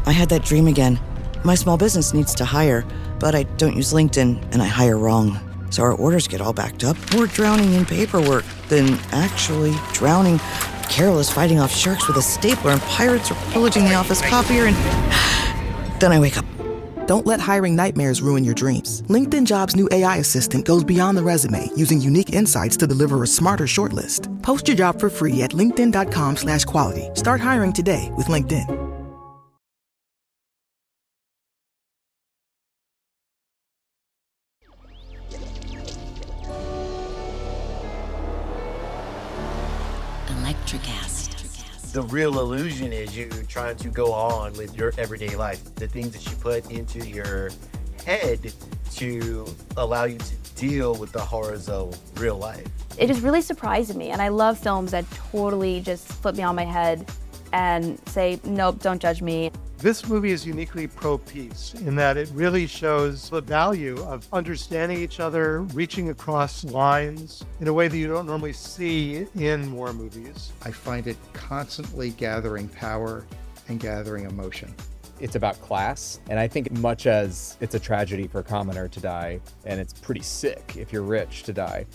I had that dream again. My small business needs to hire, but I don't use LinkedIn, and I hire wrong. So our orders get all backed up. We're drowning in paperwork, then actually drowning, careless fighting off sharks with a stapler, and pirates are pillaging the office copier, and then I wake up. Don't let hiring nightmares ruin your dreams. LinkedIn Jobs' new AI assistant goes beyond the resume, using unique insights to deliver a smarter shortlist. Post your job for free at linkedin.com/quality. Start hiring today with LinkedIn. The real illusion is you trying to go on with your everyday life, the things that you put into your head to allow you to deal with the horrors of real life. It just really surprised me, and I love films that totally just flip me on my head and say, nope, don't judge me. This movie is uniquely pro-peace in that it really shows the value of understanding each other, reaching across lines in a way that you don't normally see in war movies. I find it constantly gathering power and gathering emotion. It's about class, and I think much as it's a tragedy for a commoner to die, and it's pretty sick if you're rich to die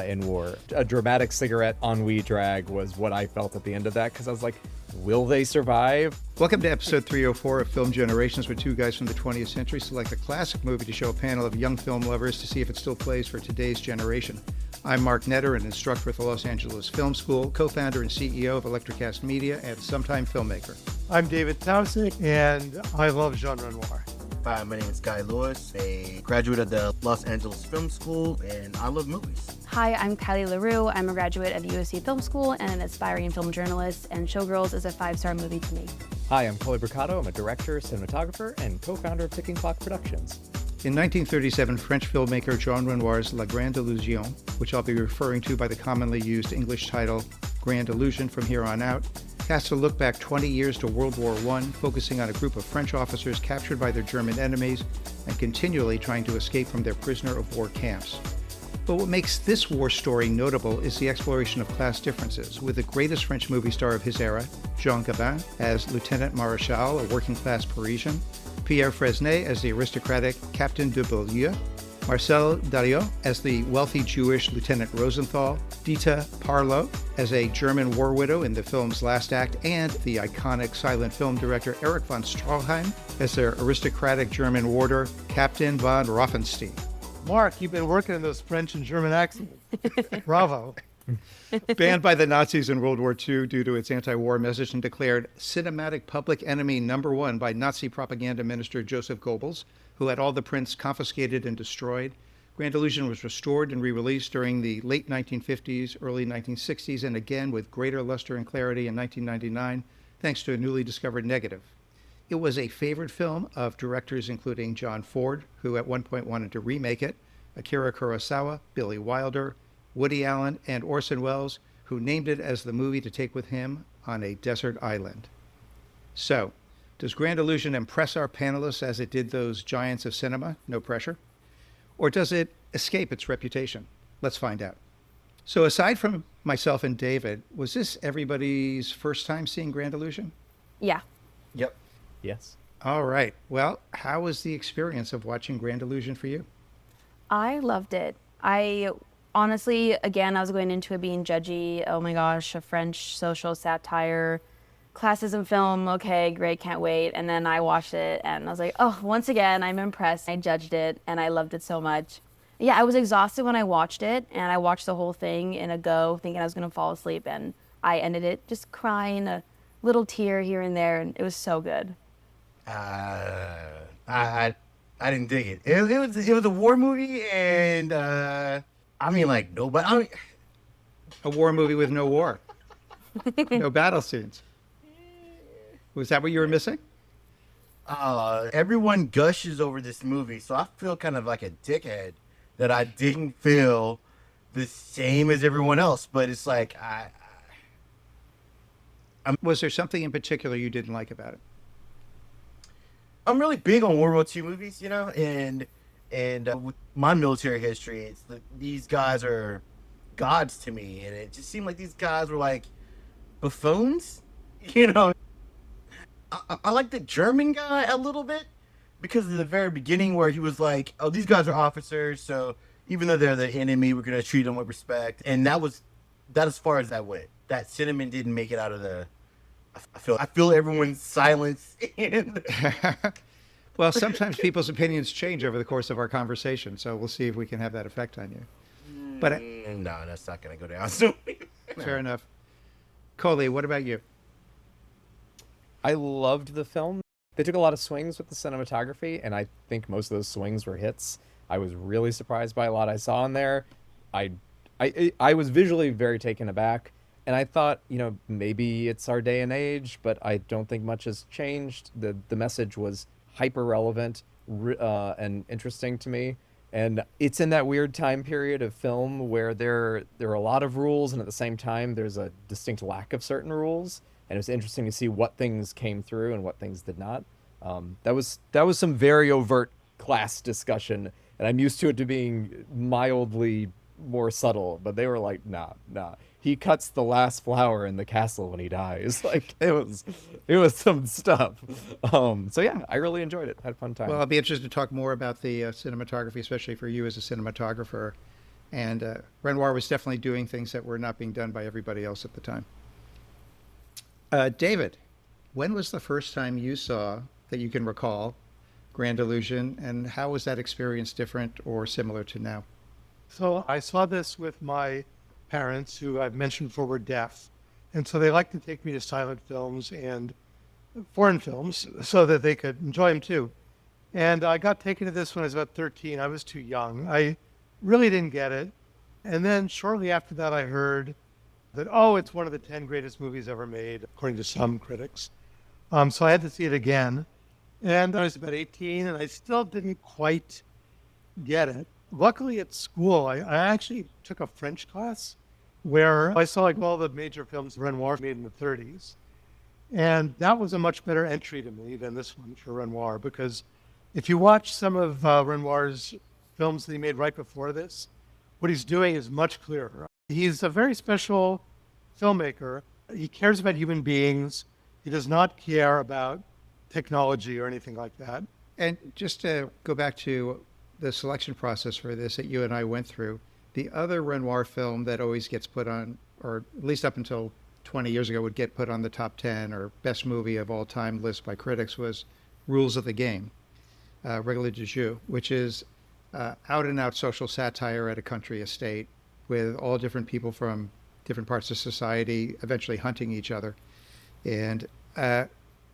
in war, a dramatic cigarette ennui drag was what I felt at the end of that, because I was like, will they survive? Welcome to episode 304 of Film Generations, where two guys from the 20th century select a classic movie to show a panel of young film lovers to see if it still plays for today's generation. I'm Mark Netter, an instructor at the Los Angeles Film School, co-founder and CEO of Electrocast Media, and sometime filmmaker. I'm David Tausik, and I love genre noir. Hi, my name is Kylee, a graduate of the Los Angeles Film School, and I love movies. Hi, I'm Kylee LaRue. I'm a graduate of USC Film School and an aspiring film journalist, and Showgirls is a 5-star movie to me. Hi, I'm Cohlie Brocato. I'm a director, cinematographer, and co-founder of Ticking Clock Productions. In 1937, French filmmaker Jean Renoir's La Grande Illusion, which I'll be referring to by the commonly used English title Grand Illusion from here on out, casts a look back 20 years to World War I, focusing on a group of French officers captured by their German enemies and continually trying to escape from their prisoner of war camps. But what makes this war story notable is the exploration of class differences, with the greatest French movie star of his era, Jean Gabin, as Lieutenant Marechal, a working-class Parisian, Pierre Fresnay as the aristocratic Captain de Beaulieu, Marcel Darieux as the wealthy Jewish Lieutenant Rosenthal, Dita Parlo as a German war widow in the film's last act, and the iconic silent film director Erich von Stroheim as their aristocratic German warder, Captain von Rothenstein. Mark, you've been working in those French and German accents. Bravo. Banned by the Nazis in World War II due to its anti-war message and declared cinematic public enemy number one by Nazi propaganda minister Joseph Goebbels, who had all the prints confiscated and destroyed, Grand Illusion was restored and re-released during the late 1950s, early 1960s, and again with greater luster and clarity in 1999, thanks to a newly discovered negative. It was a favorite film of directors including John Ford, who at one point wanted to remake it, Akira Kurosawa, Billy Wilder, Woody Allen, and Orson Welles, who named it as the movie to take with him on a desert island. So, does Grand Illusion impress our panelists as it did those giants of cinema? No pressure. Or does it escape its reputation? Let's find out. So aside from myself and David, was this everybody's first time seeing Grand Illusion? Yeah. Yep. Yes. All right. Well, how was the experience of watching Grand Illusion for you? I loved it. I honestly, again, I was going into it being judgy. Oh my gosh, a French social satire, classism film. Okay, great, can't wait. And then I watched it and I was like, oh, once again, I'm impressed. I judged it and I loved it so much. Yeah, I was exhausted when I watched it, and I watched the whole thing in a go thinking I was going to fall asleep, and I ended it just crying, a little tear here and there, and it was so good. I didn't dig it. It was a war movie, and I mean, like, nobody. I mean, A war movie with no war. No battle scenes. Was that what you were missing? everyone gushes over this movie, so I feel kind of like a dickhead that I didn't feel the same as everyone else. But it's like Was there something in particular you didn't like about it? I'm really big on World War II movies, you know, and with my military history, it's these guys are gods to me, and it just seemed like these guys were like buffoons, you know. I like the German guy a little bit because in the very beginning where he was like, "Oh, these guys are officers, so even though they're the enemy, we're gonna treat them with respect." And that as far as that went. That Cinnamon didn't make it out of the. I feel everyone's silence and Well, sometimes people's opinions change over the course of our conversation, so we'll see if we can have that effect on you. But no, that's not gonna go down soon. fair enough. Cohlie, what about you? I loved the film. They took a lot of swings with the cinematography, and I think most of those swings were hits. I was really surprised by a lot I saw in there. I was visually very taken aback, and I thought, maybe it's our day and age, but I don't think much has changed. The message was hyper relevant and interesting to me. And it's in that weird time period of film where there are a lot of rules, and at the same time, there's a distinct lack of certain rules. And it was interesting to see what things came through and what things did not. That was some very overt class discussion, and I'm used to it to being mildly more subtle. But they were like, nah. He cuts the last flower in the castle when he dies. Like it was some stuff. So yeah, I really enjoyed it. Had a fun time. Well, I'll be interested to talk more about the cinematography, especially for you as a cinematographer. And Renoir was definitely doing things that were not being done by everybody else at the time. David, when was the first time you saw, that you can recall, Grand Illusion, and how was that experience different or similar to now? So I saw this with my parents, who I've mentioned before were deaf. And so they like to take me to silent films and foreign films so that they could enjoy them too. And I got taken to this when I was about 13. I was too young. I really didn't get it. And then shortly after that, I heard that, it's one of the 10 greatest movies ever made, according to some critics. So I had to see it again. And I was about 18, and I still didn't quite get it. Luckily at school, I actually took a French class where I saw all the major films Renoir made in the 30s. And that was a much better entry to me than this one for Renoir, because if you watch some of Renoir's films that he made right before this, what he's doing is much clearer. He's a very special filmmaker. He cares about human beings. He does not care about technology or anything like that. And just to go back to the selection process for this that you and I went through, the other Renoir film that always gets put on, or at least up until 20 years ago would get put on the top 10 or best movie of all time list by critics, was Rules of the Game, Règles du Jeu, which is out and out social satire at a country estate with all different people from different parts of society eventually hunting each other. And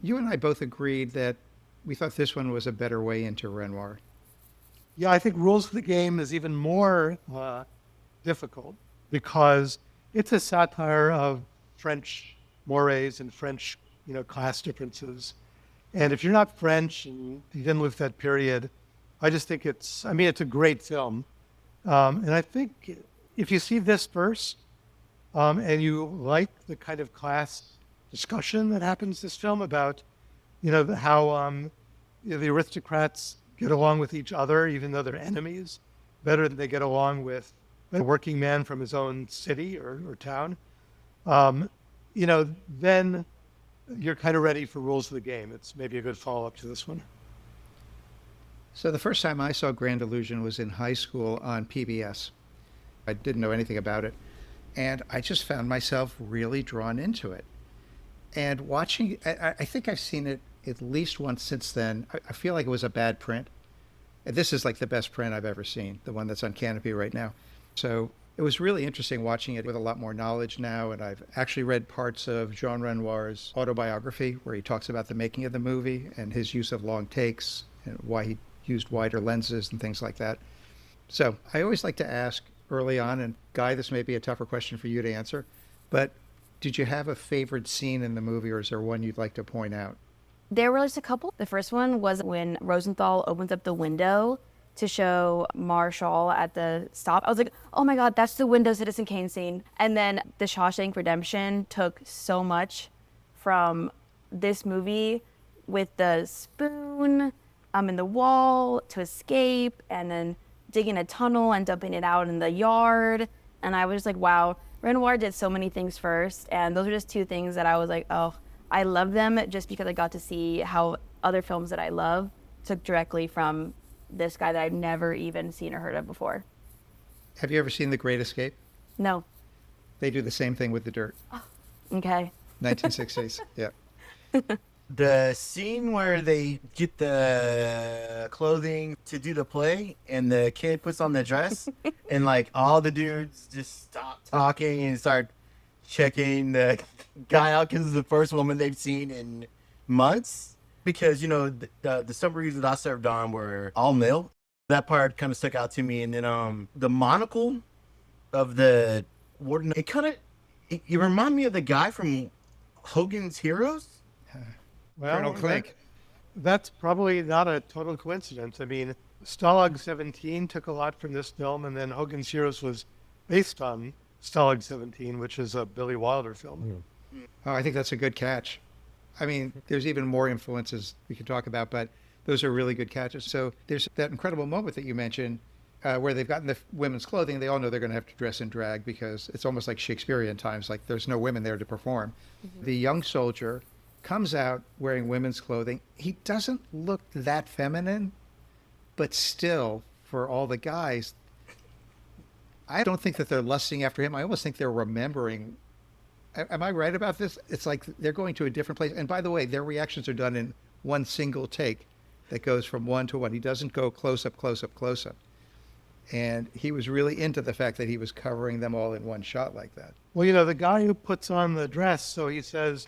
you and I both agreed that we thought this one was a better way into Renoir. Yeah, I think Rules of the Game is even more difficult because it's a satire of French mores and French, class differences. And if you're not French and you didn't live that period, I just think it's a great film. And I think if you see this first and you like the kind of class discussion that happens in this film about, how the aristocrats get along with each other, even though they're enemies, better than they get along with a working man from his own city or town, then you're kind of ready for Rules of the Game. It's maybe a good follow-up to this one. So the first time I saw Grand Illusion was in high school on PBS. I didn't know anything about it. And I just found myself really drawn into it. And watching, I think I've seen it at least once since then. I feel like it was a bad print. And this is like the best print I've ever seen, the one that's on Canopy right now. So it was really interesting watching it with a lot more knowledge now. And I've actually read parts of Jean Renoir's autobiography where he talks about the making of the movie and his use of long takes and why he used wider lenses and things like that. So I always like to ask early on, and Guy, this may be a tougher question for you to answer, but did you have a favorite scene in the movie, or is there one you'd like to point out? There were just a couple. The first one was when Rosenthal opens up the window to show Marshall at the stop. I was like, oh my God, that's the window Citizen Kane scene. And then the Shawshank Redemption took so much from this movie with the spoon in the wall to escape, and then digging a tunnel and dumping it out in the yard. And I was just like, wow, Renoir did so many things first. And those are just two things that I was like, oh, I love them just because I got to see how other films that I love took directly from this guy that I've never even seen or heard of before. Have you ever seen The Great Escape? No. They do the same thing with The Dirt. Okay. 1960s. Yeah. The scene where they get the clothing to do the play and the kid puts on the dress and like all the dudes just stop talking and start checking the guy out because it's the first woman they've seen in months. Because, you know, the submarines that I served on were all male. That part kind of stuck out to me. And then the monocle of the warden, it reminded me of the guy from Hogan's Heroes. Well, Colonel Klink. That's probably not a total coincidence. I mean, Stalag 17 took a lot from this film, and then Hogan's Heroes was based on Stalag 17, which is a Billy Wilder film. Oh, I think that's a good catch. I mean, there's even more influences we could talk about, but those are really good catches. So there's that incredible moment that you mentioned where they've gotten the women's clothing. They all know they're going to have to dress in drag because it's almost like Shakespearean times, like there's no women there to perform. The young soldier comes out wearing women's clothing. He doesn't look that feminine, but still, for all the guys, I don't think that they're lusting after him. I almost think they're remembering. Am I right about this? It's like they're going to a different place. And by the way, their reactions are done in one single take that goes from one to one. He doesn't go close up, close up, close up. And he was really into the fact that he was covering them all in one shot like that. Well, you know, the guy who puts on the dress, so he says,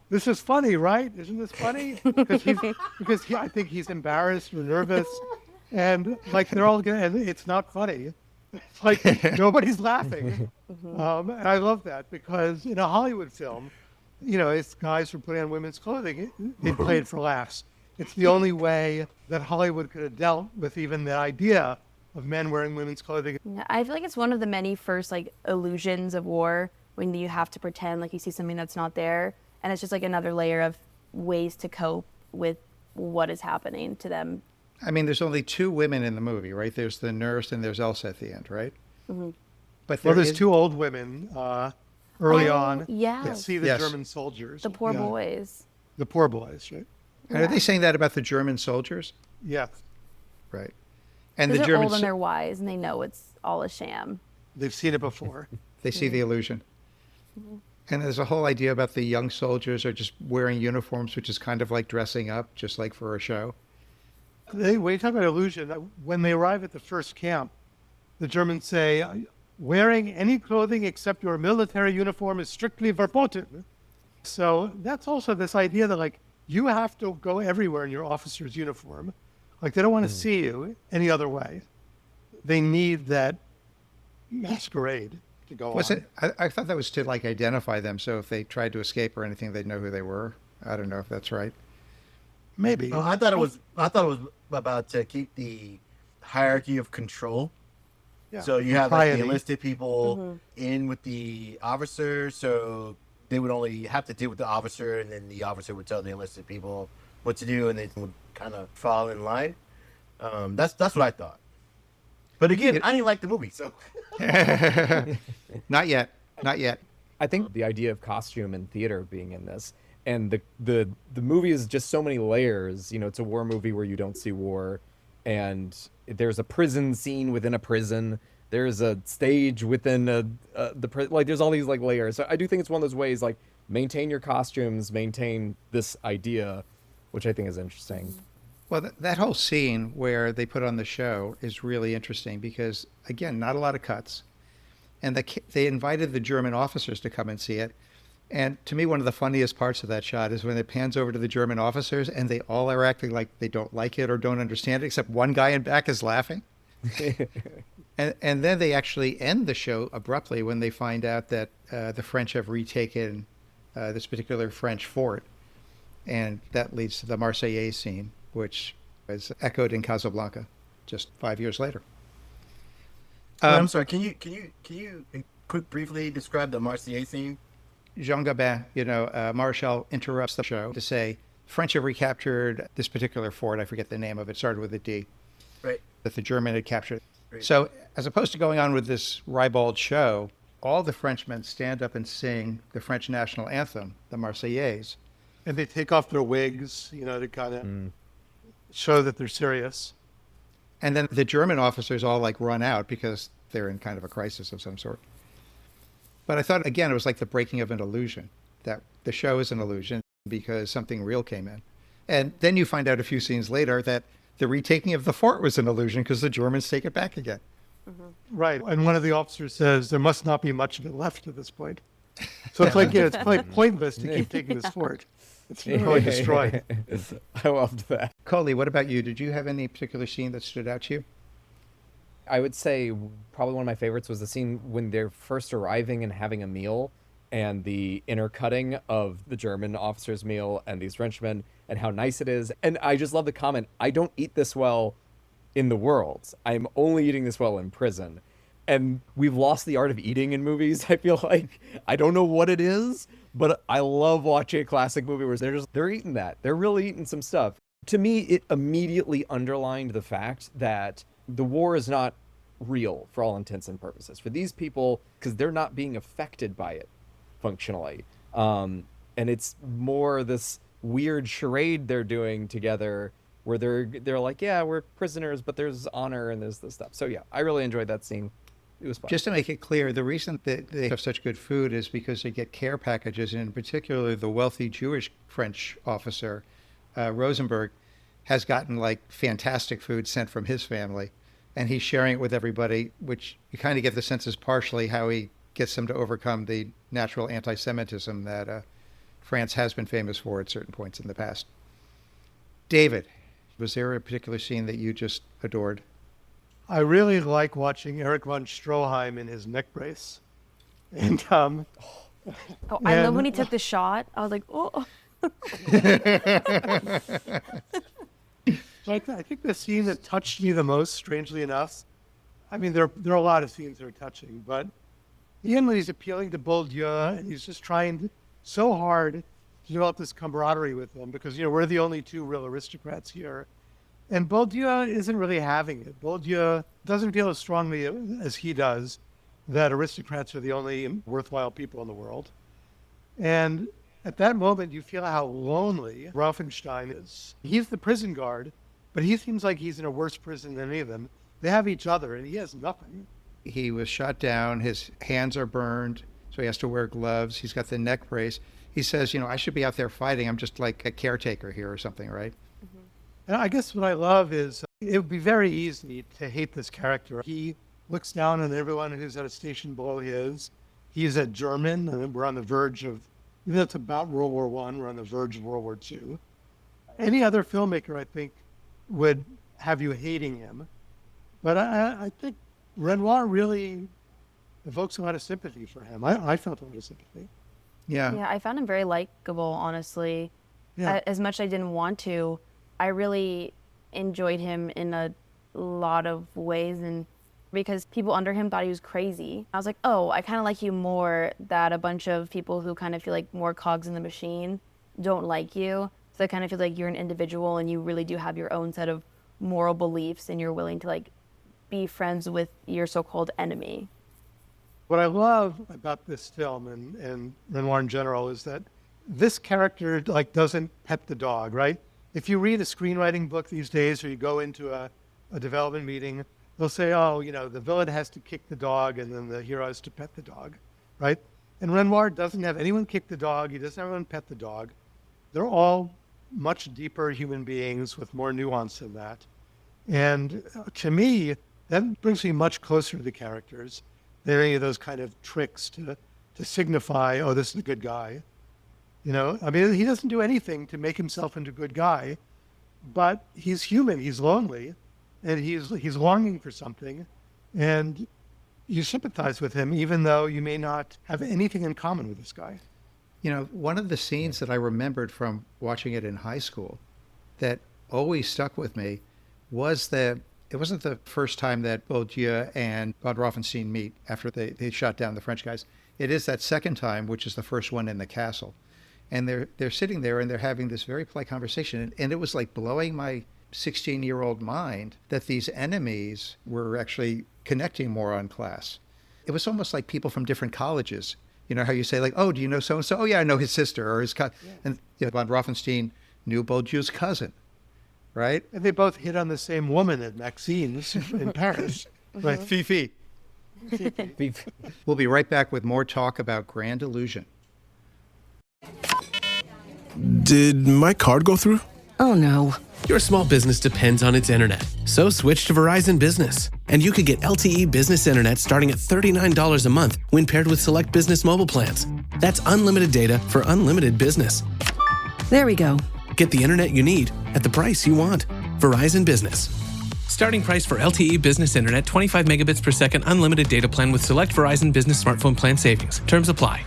this is funny, right? Isn't this funny? Because I think he's embarrassed or nervous, and like they're all good, and it's not funny. It's like nobody's laughing. And I love that because in a Hollywood film, you know, it's guys who put on women's clothing, they play it for laughs. It's the only way that Hollywood could have dealt with even the idea of men wearing women's clothing. Yeah, I feel like it's one of the many first like illusions of war when you have to pretend like you see something that's not there, and it's just like another layer of ways to cope with what is happening to them. I mean, there's only two women in the movie, right? There's the nurse and there's Elsa at the end, right? But there's two old women early on yeah. that see the German soldiers. The poor boys. The poor boys, right? And are they saying that about the German soldiers? Yes. Right. And the the they're German old and they're wise and they know it's all a sham. They've seen it before. They see the illusion. And there's a whole idea about the young soldiers are just wearing uniforms, which is kind of like dressing up, just like for a show. When you talk about illusion, when they arrive at the first camp, the Germans say, wearing any clothing except your military uniform is strictly verboten. So that's also this idea that like you have to go everywhere in your officer's uniform. Like they don't want to see you any other way. They need that masquerade to go Was on. it? I thought that was to like identify them. So if they tried to escape or anything, they'd know who they were. I don't know if that's right. Maybe. Oh, I thought it was about to keep the hierarchy of control. Yeah. So you have like, the Piety. enlisted people in with the officer, so they would only have to deal with the officer, and then the officer would tell the enlisted people what to do, and they would kind of fall in line. That's what I thought. But again, I didn't like the movie, so. Not yet. Not yet. I think the idea of costume and theater being in this, and the movie is just so many layers. You know, it's a war movie where you don't see war, and there's a prison scene within a prison. There's a stage within the prison. Like, there's all these like layers. So I do think it's one of those ways, like, maintain your costumes, maintain this idea, which I think is interesting. Well, that whole scene where they put on the show is really interesting because, again, not a lot of cuts. And they invited the German officers to come and see it. And to me, one of the funniest parts of that shot is when it pans over to the German officers and they all are acting like they don't like it or don't understand it, except one guy in back is laughing. and then they actually end the show abruptly when they find out that the French have retaken this particular French fort. And that leads to the Marseillaise scene, which was echoed in Casablanca just 5 years later. I'm sorry. Can you quick briefly describe the Marseillaise scene? Jean Gabin, Marshal interrupts the show to say, French have recaptured this particular fort. I forget the name of it. Started with a D. Right. That the German had captured. Right. So as opposed to going on with this ribald show, all the Frenchmen stand up and sing the French national anthem, the Marseillaise. And they take off their wigs, to kind of show that they're serious. And then the German officers all like run out because they're in kind of a crisis of some sort. But I thought, again, it was like the breaking of an illusion, that the show is an illusion because something real came in. And then you find out a few scenes later that the retaking of the fort was an illusion because the Germans take it back again. Right. And one of the officers says there must not be much of it left at this point. So it's like, it's like pointless to keep taking this fort. It's really destroyed. I loved that. Cohlie, what about you? Did you have any particular scene that stood out to you? I would say probably one of my favorites was the scene when they're first arriving and having a meal, and the intercutting of the German officer's meal and these Frenchmen and how nice it is. And I just love the comment, I don't eat this well in the world. I'm only eating this well in prison. And we've lost the art of eating in movies, I feel like. I don't know what it is, but I love watching a classic movie where they're eating that. They're really eating some stuff. To me, it immediately underlined the fact that the war is not real for all intents and purposes. For these people, because they're not being affected by it functionally. And it's more this weird charade they're doing together where they're like, yeah, we're prisoners, but there's honor and there's this stuff. So yeah, I really enjoyed that scene. It was fun. Just to make it clear, the reason that they have such good food is because they get care packages, and in particular, the wealthy Jewish French officer, Rosenberg, has gotten like fantastic food sent from his family, and he's sharing it with everybody, which you kind of get the sense is partially how he gets them to overcome the natural anti-Semitism that France has been famous for at certain points in the past. David, was there a particular scene that you just adored? I really like watching Erich von Stroheim in his neck brace. And I love when he took the shot. I was like, oh. So I think the scene that touched me the most, strangely enough, I mean, there are a lot of scenes that are touching, but Ian, when he's appealing to Bourdieu, and he's just trying so hard to develop this camaraderie with them because, we're the only two real aristocrats here. And Bourdieu isn't really having it. Bourdieu doesn't feel as strongly as he does that aristocrats are the only worthwhile people in the world. And at that moment, you feel how lonely Rauffenstein is. He's the prison guard, but he seems like he's in a worse prison than any of them. They have each other, and he has nothing. He was shot down. His hands are burned, so he has to wear gloves. He's got the neck brace. He says, I should be out there fighting. I'm just like a caretaker here or something, right? And I guess what I love is it would be very easy to hate this character. He looks down on everyone who's at a station below his. He's a German, and we're on the verge of, even though it's about World War I, we're on the verge of World War II. Any other filmmaker, I think, would have you hating him. But I think Renoir really evokes a lot of sympathy for him. I felt a lot of sympathy. Yeah. Yeah, I found him very likable, honestly. Yeah. As much as I didn't want to, I really enjoyed him in a lot of ways, and because people under him thought he was crazy. I was like, oh, I kind of like you more that a bunch of people who kind of feel like more cogs in the machine don't like you. So I kind of feel like you're an individual and you really do have your own set of moral beliefs and you're willing to like be friends with your so-called enemy. What I love about this film and Renoir in general is that this character like doesn't pet the dog, right? If you read a screenwriting book these days or you go into a development meeting, they'll say, oh, the villain has to kick the dog and then the hero has to pet the dog, right? And Renoir doesn't have anyone kick the dog. He doesn't have anyone pet the dog. They're all much deeper human beings with more nuance than that. And to me, that brings me much closer to the characters than any of those kind of tricks to signify, oh, this is a good guy. I mean, he doesn't do anything to make himself into a good guy, but he's human, he's lonely, and he's longing for something, and you sympathize with him, even though you may not have anything in common with this guy. One of the scenes that I remembered from watching it in high school that always stuck with me was that it wasn't the first time that Bourdieu and von Rauffenstein meet after they shot down the French guys. It is that second time, which is the first one in the castle. And they're sitting there and they're having this very polite conversation. And it was like blowing my 16-year-old mind that these enemies were actually connecting more on class. It was almost like people from different colleges. You know how you say like, oh, do you know so-and-so? Oh, yeah, I know his sister or his cousin. Yeah. And von Rothenstein knew Bourdieu's cousin, right? And they both hit on the same woman at Maxine's in Paris. Right. Fifi. We'll be right back with more talk about Grand Illusion. Did my card go through? Oh no. Your small business depends on its internet, so switch to Verizon Business. And you could get LTE business internet starting at $39 a month when paired with select business mobile plans. That's unlimited data for unlimited business. There we go. Get the internet you need at the price you want. Verizon Business. Starting price for LTE business internet, 25 megabits per second unlimited data plan with select Verizon Business smartphone plan savings. Terms apply.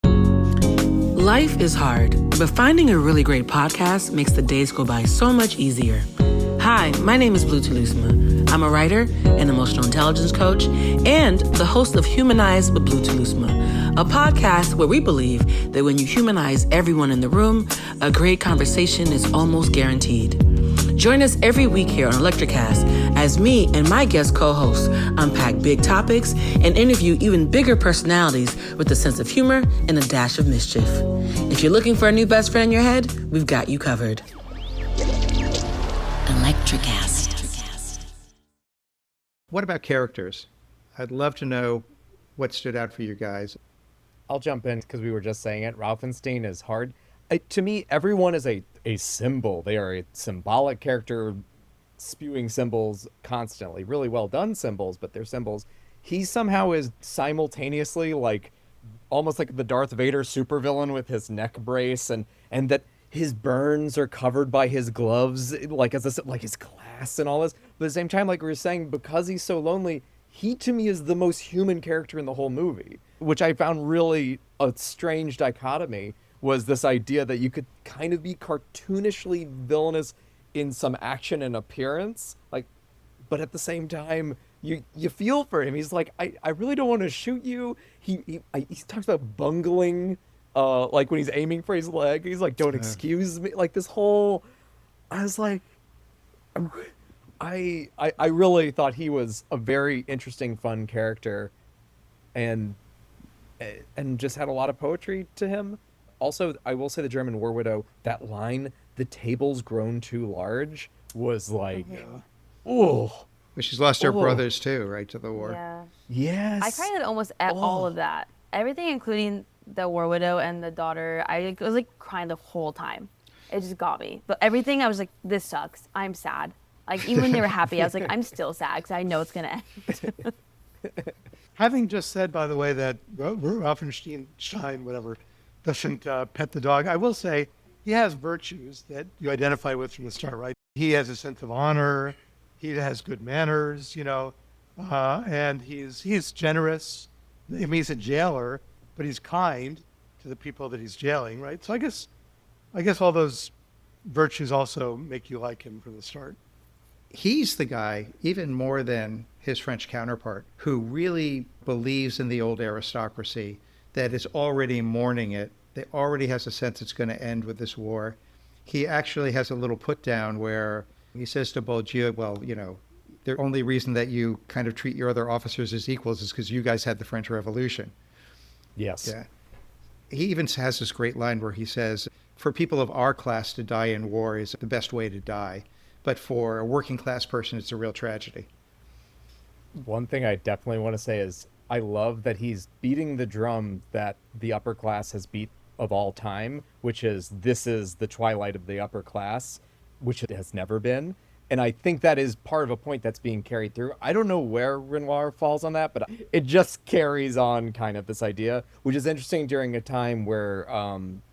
Life is hard, but finding a really great podcast makes the days go by so much easier. Hi, my name is Blue Telusma. I'm a writer, an emotional intelligence coach, and the host of Humanize with Blue Telusma, a podcast where we believe that when you humanize everyone in the room, a great conversation is almost guaranteed. Join us every week here on Electricast as me and my guest co-hosts unpack big topics and interview even bigger personalities with a sense of humor and a dash of mischief. If you're looking for a new best friend in your head, we've got you covered. Electricast. What about characters? I'd love to know what stood out for you guys. I'll jump in because we were just saying it. Rothenstein is hard. To me, everyone is a symbol. They are a symbolic character spewing symbols constantly. Really well done symbols, but they're symbols. He somehow is simultaneously like almost like the Darth Vader supervillain with his neck brace, and that his burns are covered by his gloves, like like his class and all this. But at the same time, like we were saying, because he's so lonely, he to me is the most human character in the whole movie, which I found really a strange dichotomy. Was this idea that you could kind of be cartoonishly villainous in some action and appearance, like, but at the same time, you feel for him. He's like, I really don't want to shoot you. He talks about bungling, like when he's aiming for his leg. He's like, don't excuse me. Like this whole, I was like, I really thought he was a very interesting, fun character, and just had a lot of poetry to him. Also, I will say the German War Widow, that line, "the table's grown too large," was like, oh. But she's lost her brothers too, right, to the war. Yeah. Yes. I cried at almost at all of that. Everything, including the War Widow and the daughter, I was like crying the whole time. It just got me. But everything, I was like, this sucks. I'm sad. Like, even when they were happy, I was like, I'm still sad because I know it's going to end. Having just said, by the way, that Rothenstein, whatever, doesn't pet the dog, I will say he has virtues that you identify with from the start, right? He has a sense of honor. He has good manners, you know, and he's generous. I mean, he's a jailer, but he's kind to the people that he's jailing, right? So I guess all those virtues also make you like him from the start. He's the guy, even more than his French counterpart, who really believes in the old aristocracy, that is already mourning it, that already has a sense it's going to end with this war. He actually has a little put down where he says to Bourdieu, well, you know, the only reason that you kind of treat your other officers as equals is because you guys had the French Revolution. Yes. Yeah. He even has this great line where he says, for people of our class to die in war is the best way to die. But for a working class person, it's a real tragedy. One thing I definitely want to say is I love that he's beating the drum that the upper class has beat of all time, which is this is the twilight of the upper class, which it has never been. And I think that is part of a point that's being carried through. I don't know where Renoir falls on that, but it just carries on kind of this idea, which is interesting during a time where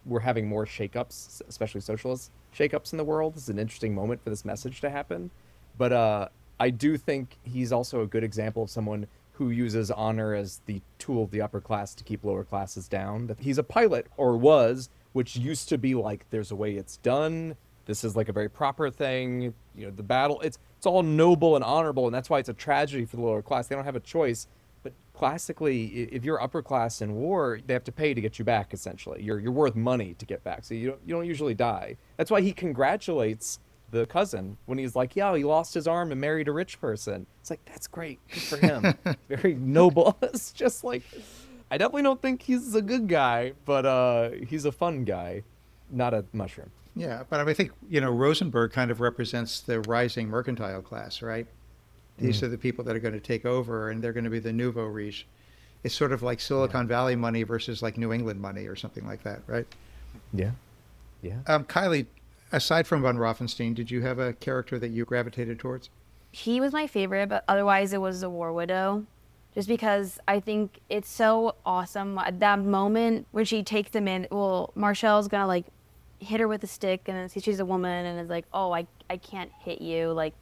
we're having more shakeups, especially socialist shakeups in the world. This is an interesting moment for this message to happen. But I do think he's also a good example of someone who uses honor as the tool of the upper class to keep lower classes down. That he's a pilot, or was, which used to be like, there's a way it's done. This is like a very proper thing. You know, the battle, it's all noble and honorable, and that's why it's a tragedy for the lower class. They don't have a choice. But classically, if you're upper class in war, they have to pay to get you back, essentially. You're worth money to get back, so you don't usually die. That's why he congratulates the cousin when he's like, yeah, he lost his arm and married a rich person. It's like, that's great. Good for him. Very noble. It's just like, I definitely don't think he's a good guy, but he's a fun guy, not a mushroom. Yeah, but I think, Rosenberg kind of represents the rising mercantile class, right? These are the people that are going to take over, and they're going to be the nouveau riche. It's sort of like Silicon Valley money versus like New England money or something like that, right? Yeah. Yeah. Kylee, aside from Von Rothenstein, did you have a character that you gravitated towards? He was my favorite, but otherwise it was the War Widow. Just because I think it's so awesome. At that moment when she takes him in, well, Marshall's gonna like hit her with a stick, and then she's a woman, and is like, oh, I can't hit you, like,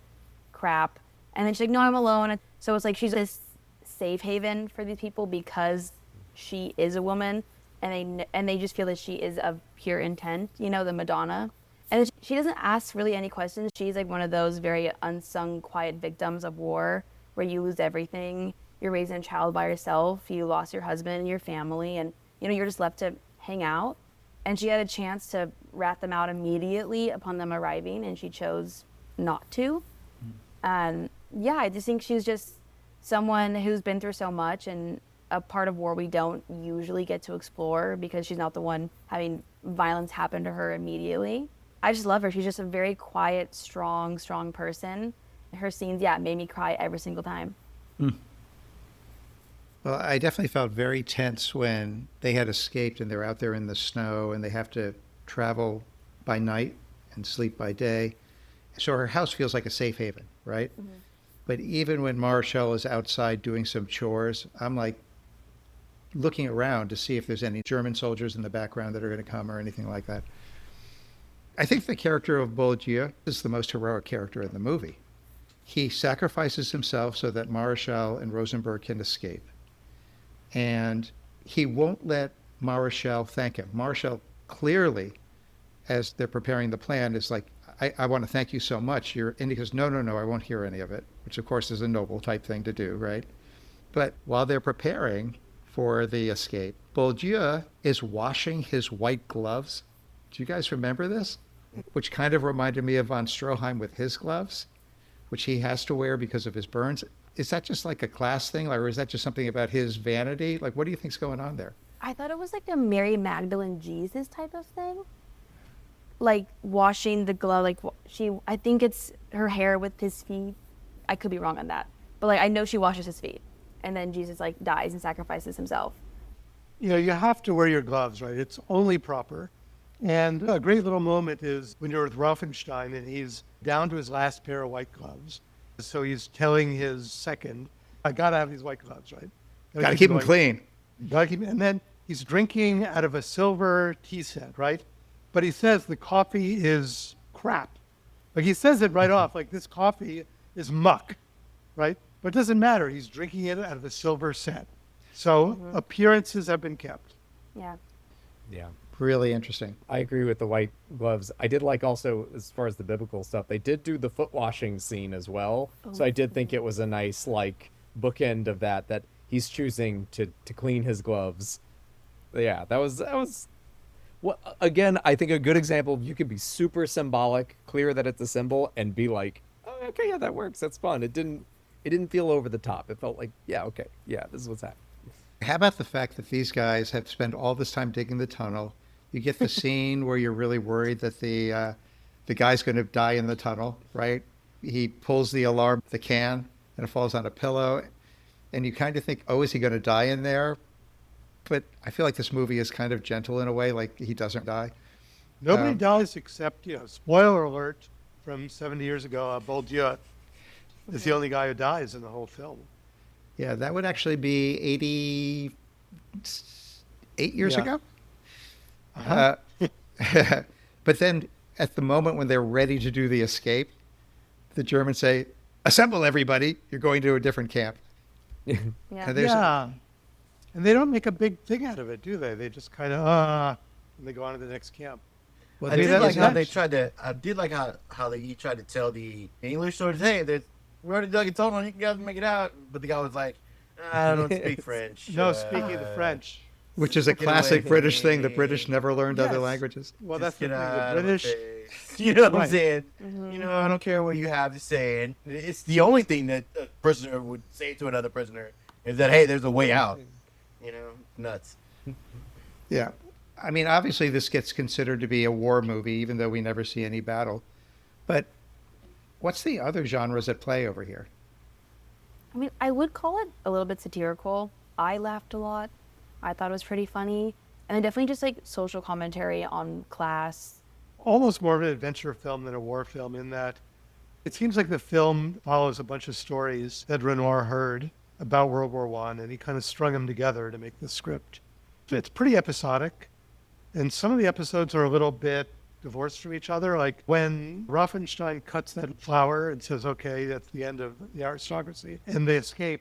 crap. And then she's like, no, I'm alone. So it's like she's this safe haven for these people because she is a woman, and they just feel that she is of pure intent, the Madonna. And she doesn't ask really any questions. She's like one of those very unsung, quiet victims of war where you lose everything. You're raising a child by yourself. You lost your husband and your family, and you're just left to hang out. And she had a chance to rat them out immediately upon them arriving, and she chose not to. And yeah, I just think she's just someone who's been through so much, and a part of war we don't usually get to explore because she's not the one having violence happen to her immediately. I just love her. She's just a very quiet, strong person. Her scenes, made me cry every single time. Well, I definitely felt very tense when they had escaped and they're out there in the snow and they have to travel by night and sleep by day. So her house feels like a safe haven, right? Mm-hmm. But even when Marshall is outside doing some chores, I'm like looking around to see if there's any German soldiers in the background that are going to come or anything like that. I think the character of Bourdieu is the most heroic character in the movie. He sacrifices himself so that Marshall and Rosenberg can escape. And he won't let Marshall thank him. Marshall clearly, as they're preparing the plan, is like, I want to thank you so much. And he goes, no, I won't hear any of it, which of course is a noble type thing to do, right? But while they're preparing for the escape, Bourdieu is washing his white gloves. Do you guys remember this? Which kind of reminded me of von Stroheim with his gloves, which he has to wear because of his burns. Is that just like a class thing, or is that just something about his vanity? Like, what do you think's going on there? I thought it was like a Mary Magdalene Jesus type of thing. Like washing the glove, like I think it's her hair with his feet. I could be wrong on that. But like, I know she washes his feet. And then Jesus like dies and sacrifices himself. You have to wear your gloves, right? It's only proper. And a great little moment is when you're with Rothenstein and he's down to his last pair of white gloves. So he's telling his second, I gotta have these white gloves, right? Gotta keep them clean. And then he's drinking out of a silver tea set, right? But he says the coffee is crap. Like he says it right off, like this coffee is muck, right? But it doesn't matter. He's drinking it out of a silver set. So appearances have been kept. Yeah. Yeah. Really interesting. I agree with the white gloves. I did like also, as far as the biblical stuff, they did do the foot washing scene as well. So I did think it was a nice like bookend of that he's choosing to clean his gloves. Yeah, that was well, again, I think a good example of you could be super symbolic, clear that it's a symbol, and be like, oh, okay, yeah, that works. That's fun. It didn't feel over the top. It felt like, yeah, okay, yeah, this is what's happening. How about the fact that these guys have spent all this time digging the tunnel? You get the scene where you're really worried that the guy's going to die in the tunnel, right? He pulls the alarm, the can, and it falls on a pillow. And you kind of think, oh, is he going to die in there? But I feel like this movie is kind of gentle in a way, like he doesn't die. Nobody dies except, spoiler alert from 70 years ago, Bourdieu is the only guy who dies in the whole film. Yeah, that would actually be 88 years ago. Uh-huh. But then at the moment when they're ready to do the escape, the Germans say, assemble everybody, you're going to a different camp. Yeah. And they don't make a big thing out of it, do they? They just kind of, and they go on to the next camp. Well, I did like how they tried to, I did like how he tried to tell the English soldiers, hey, we already dug a tunnel, you guys make it out. But the guy was like, I don't speak French. No, speaking the French. Which is a classic British thing. The British never learned other languages. Well, that's the thing. The British You know what I'm Right. saying? You know, I don't care what you have to say. And it's the only thing that a prisoner would say to another prisoner is that, hey, there's a way out. You know, nuts. Yeah. I mean, obviously, this gets considered to be a war movie, even though we never see any battle. But what's the other genres at play over here? I mean, I would call it a little bit satirical. I laughed a lot. I thought it was pretty funny. And definitely just like social commentary on class. Almost more of an adventure film than a war film in that it seems like the film follows a bunch of stories that Renoir heard about World War I, and he kind of strung them together to make the script. It's pretty episodic, and some of the episodes are a little bit divorced from each other. Like when Raffenstein cuts that flower and says, okay, that's the end of the aristocracy, and they escape,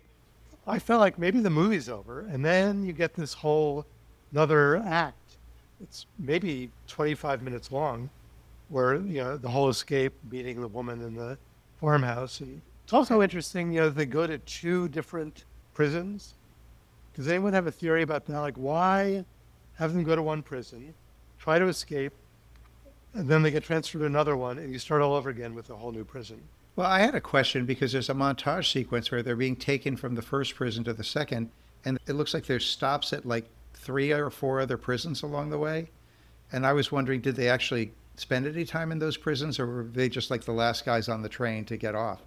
I felt like maybe the movie's over, and then you get this whole another act. It's maybe 25 minutes long, where, you know, the whole escape, meeting the woman in the farmhouse. And it's also interesting, you know, they go to 2 different prisons. Does anyone have a theory about that? Like, why have them go to one prison, try to escape, and then they get transferred to another one, and you start all over again with a whole new prison? Well, I had a question because there's a montage sequence where they're being taken from the first prison to the second, and it looks like there's stops at like 3 or 4 other prisons along the way. And I was wondering, did they actually spend any time in those prisons, or were they just like the last guys on the train to get off?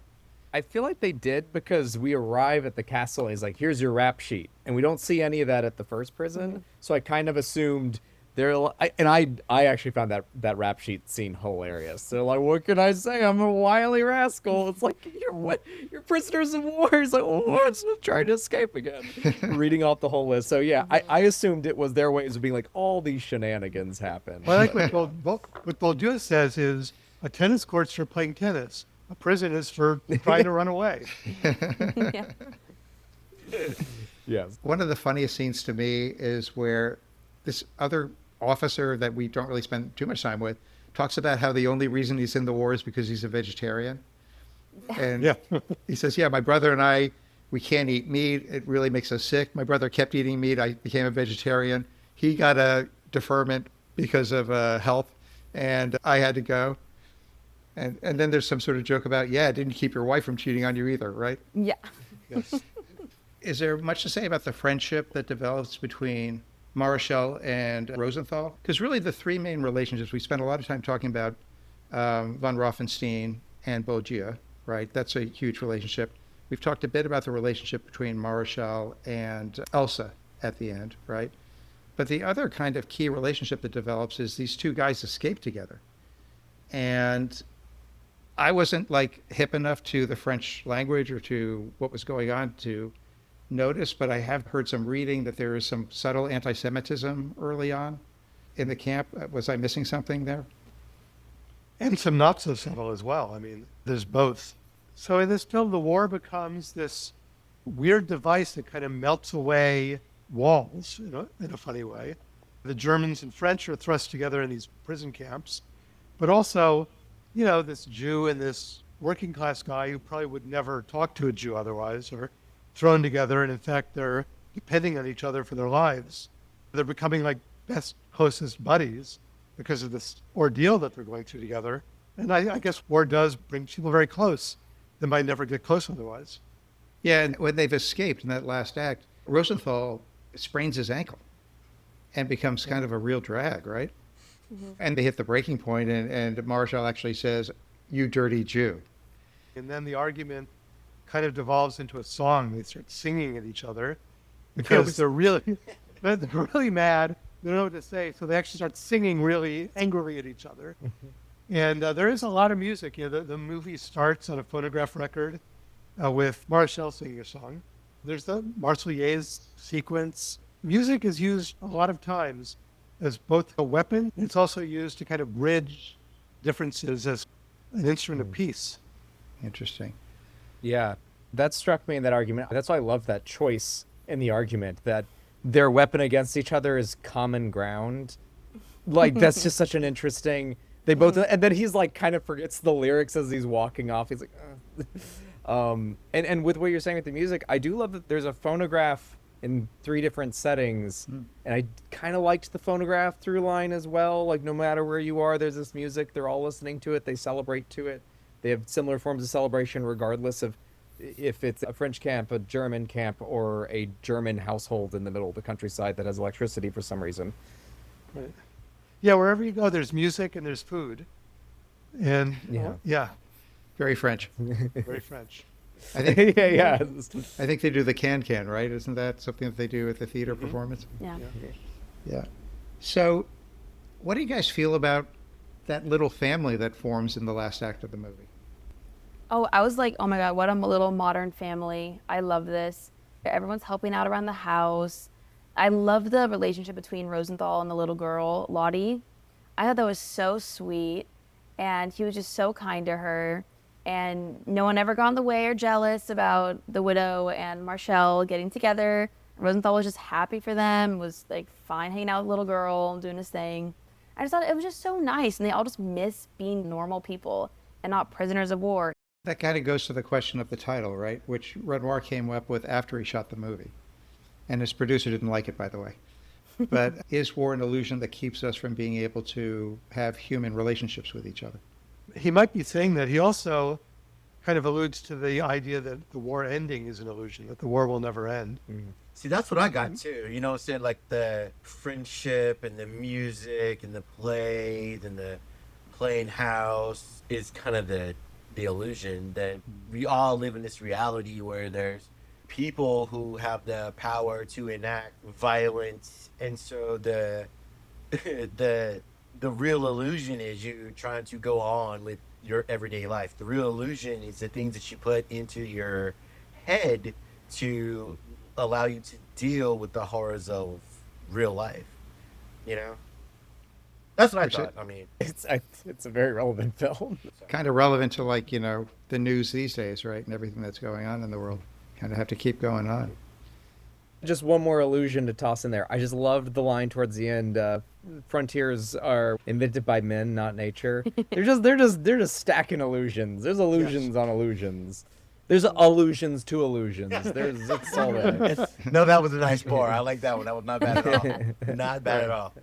I feel like they did, because we arrive at the castle and he's like, here's your rap sheet. And we don't see any of that at the first prison. So I kind of assumed I actually found that rap sheet scene hilarious. They're like, what can I say? I'm a wily rascal. It's like, you're prisoners of war. It's like, oh, I'm just trying to escape again. Reading off the whole list. So yeah, I assumed it was their ways of being like, all these shenanigans happen. Well, I like what Bourdieu says is a tennis court's for playing tennis. A prison is for trying to run away. Yeah. Yes. One of the funniest scenes to me is where this other officer that we don't really spend too much time with talks about how the only reason he's in the war is because he's a vegetarian. And Yeah. he says, yeah, my brother and I, we can't eat meat. It really makes us sick. My brother kept eating meat. I became a vegetarian. He got a deferment because of health, and I had to go. And then there's some sort of joke about, yeah, it didn't keep your wife from cheating on you either, right? Yeah. Yes. Is there much to say about the friendship that develops between Marechal and Rosenthal? Because really the 3 main relationships, we spent a lot of time talking about von Rothenstein and Bourdieu, right? That's a huge relationship. We've talked a bit about the relationship between Marechal and Elsa at the end, right? But the other kind of key relationship that develops is these 2 guys escape together. And I wasn't like hip enough to the French language or to what was going on to notice, but I have heard some reading that there is some subtle anti-Semitism early on in the camp. Was I missing something there? And some not so subtle as well. I mean, there's both. So in this film, the war becomes this weird device that kind of melts away walls, you know, in a funny way. The Germans and French are thrust together in these prison camps, but also, you know, this Jew and this working class guy who probably would never talk to a Jew otherwise are thrown together, and in fact they're depending on each other for their lives. They're becoming like best, closest buddies because of this ordeal that they're going through together. And I guess war does bring people very close that might never get close otherwise. Yeah, and when they've escaped in that last act, Rosenthal sprains his ankle and becomes kind of a real drag, right? Mm-hmm. And they hit the breaking point, and Marshall actually says, "You dirty Jew." And then the argument kind of devolves into a song. They start singing at each other because they're really mad. They don't know what to say, so they actually start singing really angrily at each other. And there is a lot of music. You know, the movie starts on a phonograph record with Marshall singing a song. There's the Marseillaise sequence. Music is used a lot of times as both a weapon, and it's also used to kind of bridge differences as an instrument of peace. Interesting. Yeah, that struck me in that argument. That's why I love that choice in the argument, that their weapon against each other is common ground. Like, that's just such an interesting... They both... And then he's like, kind of forgets the lyrics as he's walking off. He's like... And with what you're saying with the music, I do love that there's a phonograph in 3 different settings. And I kind of liked the phonograph through line as well. Like, no matter where you are, there's this music. They're all listening to it. They celebrate to it. They have similar forms of celebration regardless of if it's a French camp, a German camp, or a German household in the middle of the countryside that has electricity for some reason. Right. Yeah, wherever you go, there's music and there's food. And yeah, Very French. very French. I think yeah. I think they do the can, right? Isn't that something that they do at the theater performance? Yeah. Yeah. So, what do you guys feel about that little family that forms in the last act of the movie? Oh, I was like, oh my God, what a little modern family. I love this. Everyone's helping out around the house. I love the relationship between Rosenthal and the little girl, Lottie. I thought that was so sweet. And he was just so kind to her. And no one ever got in the way or jealous about the widow and Marshall getting together. Rosenthal was just happy for them, was like fine hanging out with the little girl, doing his thing. I just thought it was just so nice. And they all just miss being normal people and not prisoners of war. That kind of goes to the question of the title, right? Which Renoir came up with after he shot the movie. And his producer didn't like it, by the way. But is war an illusion that keeps us from being able to have human relationships with each other? He might be saying that. He also kind of alludes to the idea that the war ending is an illusion, that the war will never end. See, that's what I got too. You know, saying like the friendship and the music and the plays and the playing house is kind of the illusion that we all live in this reality where there's people who have the power to enact violence, and so the real illusion is you trying to go on with your everyday life. The real illusion is the things that you put into your head to allow you to deal with the horrors of real life. You know, that's what I thought. I mean, It's a very relevant film. Kind of relevant to, like, you know, the news these days, right? And everything that's going on in the world. Kind of have to keep going on. Just one more illusion to toss in there. I just loved the line towards the end. Frontiers are invented by men, not nature. They're just stacking illusions. There's illusions on illusions. There's allusions to illusions. It's all there. no, that was a nice bar. I like that one. That was not bad at all. Not bad at all.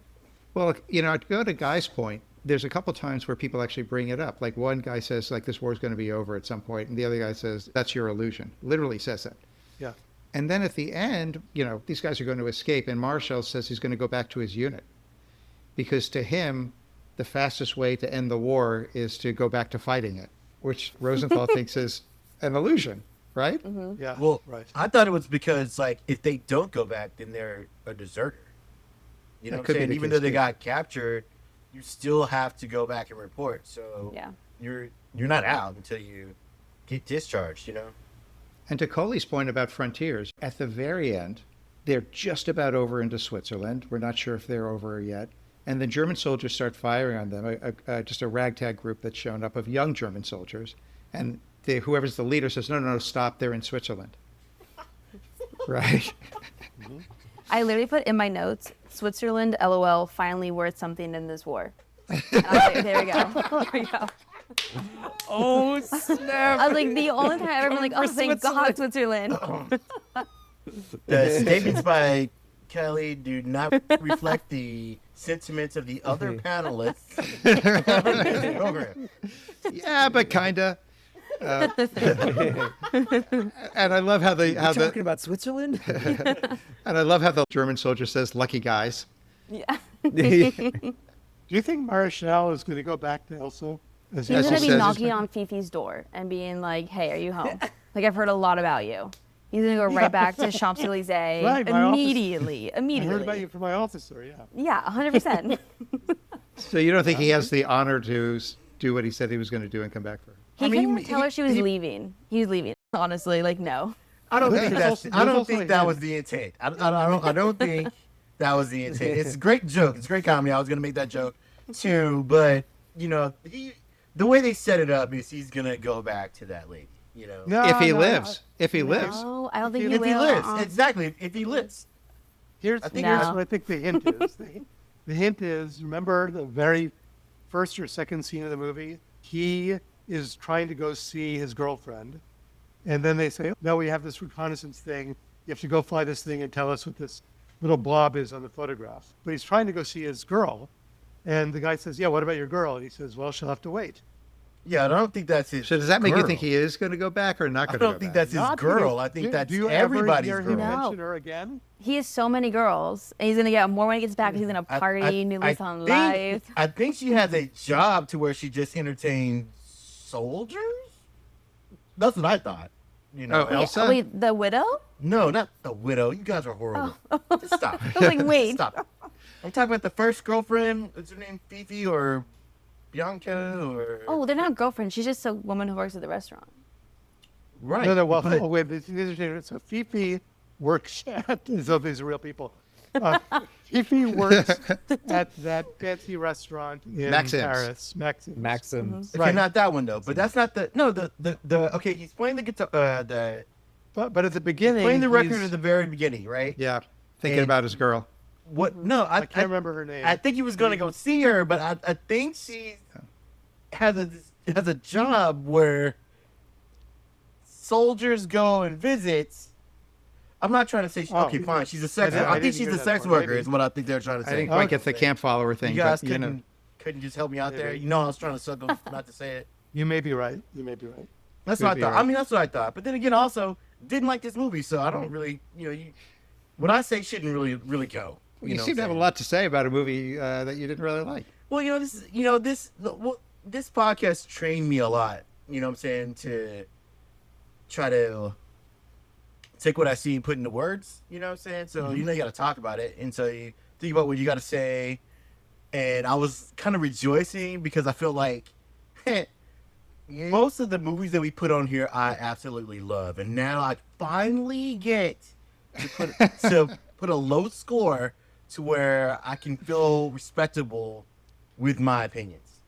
Well, you know, to go to Guy's point, there's a couple times where people actually bring it up. Like, one guy says, like, this war's going to be over at some point, and the other guy says, that's your illusion. Literally says that. Yeah. And then at the end, you know, these guys are going to escape, and Marshall says he's going to go back to his unit. Because to him, the fastest way to end the war is to go back to fighting it, which Rosenthal thinks is an illusion, right? Mm-hmm. Yeah. Well, right. I thought it was because, like, if they don't go back, then they're a deserter. You know That what could I'm be saying? the Even case, though they too. got captured, you still have to go back and report. So Yeah. you're not out until you get discharged, you know? And to Cohlie's point about frontiers, at the very end, they're just about over into Switzerland. We're not sure if they're over yet. And the German soldiers start firing on them, just a ragtag group that's shown up of young German soldiers. And whoever's the leader says, no, stop, they're in Switzerland. Right? I literally put in my notes, Switzerland, LOL, finally worth something in this war. And I was like, there we go. There we go. Oh, snap. I was like, the only time I ever been like, oh, thank God, Switzerland. The statements by Kylee do not reflect the sentiments of the other panelists of this program. Yeah, but kinda. And I love how Talking about Switzerland? and I love how the German soldier says, "Lucky guys." Yeah. Do you think Marshall is going to go back to Elsa? He's As going he to be says, knocking on Fifi's door and being like, hey, are you home? Like, I've heard a lot about you. He's going to go right back to Champs-Élysées Right, my office. immediately. I heard about you from my officer, yeah. Yeah, 100%. So you don't think he has the honor to do what he said he was going to do and come back for her? He couldn't even tell her she was leaving. He was leaving. Honestly, like, no. I don't think also that him. was the intent. I don't think that was the intent. It's a great joke. It's a great comedy. I was gonna make that joke too, but you know, the way they set it up is he's gonna go back to that lady. You know, No, If he no, lives. If he lives. No, I don't think if he will. he lives, exactly. If he lives, Here's I think here's No. what I think the hint is. The hint is, remember the very first or second scene of the movie? He is trying to go see his girlfriend. And then they say, no, we have this reconnaissance thing. you have to go fly this thing and tell us what this little blob is on the photograph. But he's trying to go see his girl. And the guy says, yeah, what about your girl? And he says, well, she'll have to wait. Yeah, I don't think that's his. So does that make girl. you think he is going to go back or not I going to go don't think back? that's his girl. I think that's everybody's ever hear girl. him mention her again? He has so many girls, and he's gonna get more when he gets back. He's gonna party, new lease on life. I think she has a job to where she just entertains soldiers. That's what I thought. You know, Elsa? Wait, the widow? No, not the widow. You guys are horrible. Just stop. I was like, wait. Stop. I'm talking about the first girlfriend. Is her name Fifi or Bianca or? Oh, they're not girlfriends. She's just a woman who works at the restaurant. Right. No, well, wait, so Fifi works at, so these are real people. Fifi works at that fancy restaurant in Paris. Maxim's. Okay, not that one though. But that's not the okay. He's playing the guitar. But at the beginning, playing the record at the very beginning, right? Yeah, thinking about his girl. What? No, I can't remember her name. I think he was going to go see her, but I think she has a job where soldiers go and visit. I'm not trying to say. Okay, fine. She's a sex. I think she's a sex worker. Is what I think they're trying to say. I didn't quite get the camp follower thing. You guys but, couldn't just help me out there. You know, I was trying to suckle not to say it. You may be right. That's what I thought. Right. I mean, that's what I thought. But then again, also didn't like this movie, so I don't really, what I say shouldn't really go. You seem to have a lot to say about a movie that you didn't really like. Well, this podcast trained me a lot. You know what I'm saying, to try to take what I see and put into words. You know what I'm saying? So you got to talk about it, and so you think about what you got to say. And I was kind of rejoicing because I feel like most of the movies that we put on here, I absolutely love, and now I finally get to put a low score to where I can feel respectable with my opinions.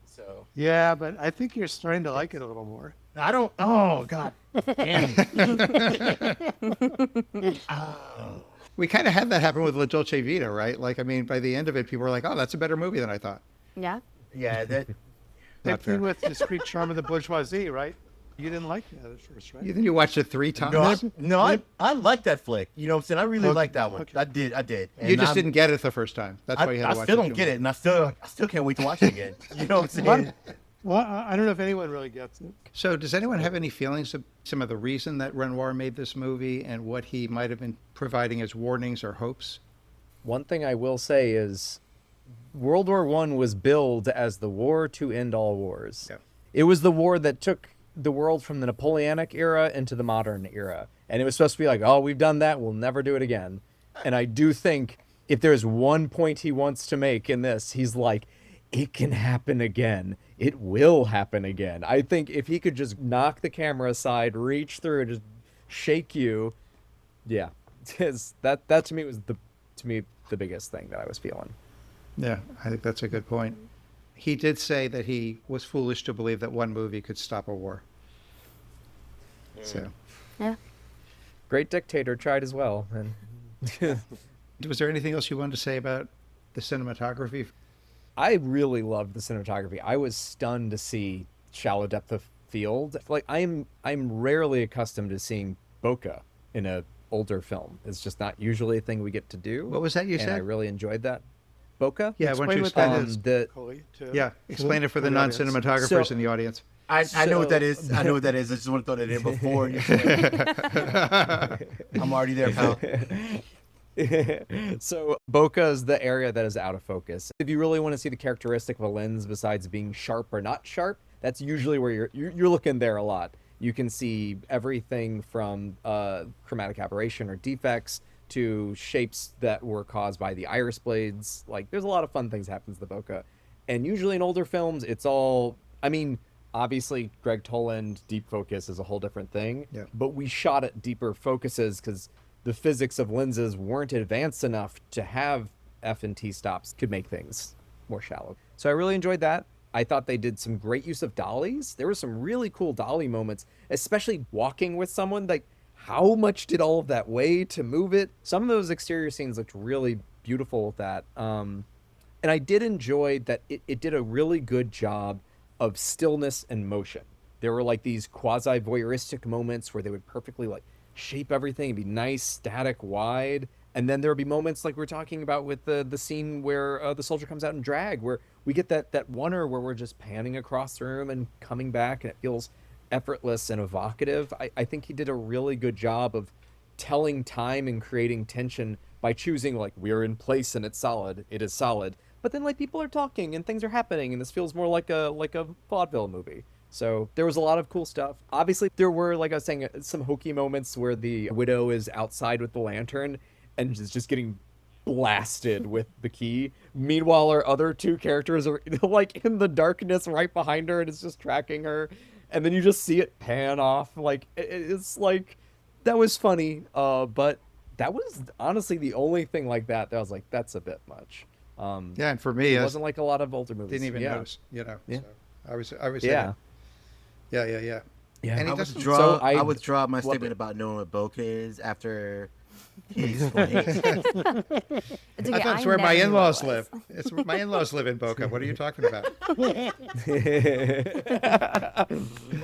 So yeah, but I think you're starting to like it a little more. I don't. Oh God, damn it. We kind of had that happen with La Dolce Vita, right? Like, I mean, by the end of it, people were like, "Oh, that's a better movie than I thought." Yeah. Yeah, that. Same thing with Discreet Charm of the Bourgeoisie, right? You didn't like that at first, right? Then you watched it 3 times. No, I like that flick. You know what I'm saying? I really like that one. Okay. I did. And you just didn't get it the first time. That's why you had to watch it. I still don't get it, and I still can't wait to watch it again. You know what I'm saying? Well, I don't know if anyone really gets it. So does anyone have any feelings of some of the reason that Renoir made this movie and what he might have been providing as warnings or hopes? One thing I will say is World War I was billed as the war to end all wars. Yeah. It was the war that took the world from the Napoleonic era into the modern era. And it was supposed to be like, oh, we've done that, we'll never do it again. And I do think if there's one point he wants to make in this, he's like, it can happen again. It will happen again. I think if he could just knock the camera aside, reach through, and just shake you, yeah. That to me was the biggest thing that I was feeling. Yeah, I think that's a good point. He did say that he was foolish to believe that one movie could stop a war. So, yeah, great dictator tried as well. And was there anything else you wanted to say about the cinematography? I really loved the cinematography. I was stunned to see shallow depth of field. Like I'm rarely accustomed to seeing bokeh in a older film. It's just not usually a thing we get to do. What was that you said? I really enjoyed that. Bokeh? Yeah, why don't you explain Cohlie, explain it for the non-cinematographers in the audience. I know what that is. I know what that is. I just want to throw that in before you. I'm already there, pal. So bokeh is the area that is out of focus. If you really want to see the characteristic of a lens besides being sharp or not sharp, that's usually where you're looking there a lot. You can see everything from chromatic aberration or defects to shapes that were caused by the iris blades. Like, there's a lot of fun things that happens to the bokeh. And usually in older films, it's all, I mean, obviously Greg Toland, deep focus is a whole different thing. Yeah. But we shot at deeper focuses because the physics of lenses weren't advanced enough to have F and T stops could make things more shallow. So I really enjoyed that. I thought they did some great use of dollies. There were some really cool dolly moments, especially walking with someone. Like, how much did all of that weigh to move it? Some of those exterior scenes looked really beautiful with that. And I did enjoy that it did a really good job of stillness and motion. There were like these quasi-voyeuristic moments where they would perfectly like shape everything and be nice, static, wide. And then there would be moments like we're talking about with the scene where the soldier comes out in drag, where we get that wonder where we're just panning across the room and coming back, and it feels effortless and evocative. I think he did a really good job of telling time and creating tension by choosing, like, we're in place and it's solid. It is solid. But then, like, people are talking and things are happening, and this feels more like a vaudeville movie. So there was a lot of cool stuff. Obviously, there were, like I was saying, some hokey moments where the widow is outside with the lantern and is just getting blasted with the key. Meanwhile, our other two characters are like in the darkness right behind her and it's just tracking her. And then you just see it pan off. Like, it's like, that was funny. But that was honestly the only thing like that I was like, that's a bit much. Yeah, and for me, it wasn't like a lot of older movies. Didn't even notice, you know. Yeah. So I was yeah. Yeah. Yeah. And I withdraw my statement about knowing what bokeh is after he explained. It's okay, I thought it's where my in-laws live. It's my in-laws live in Boca. What are you talking about?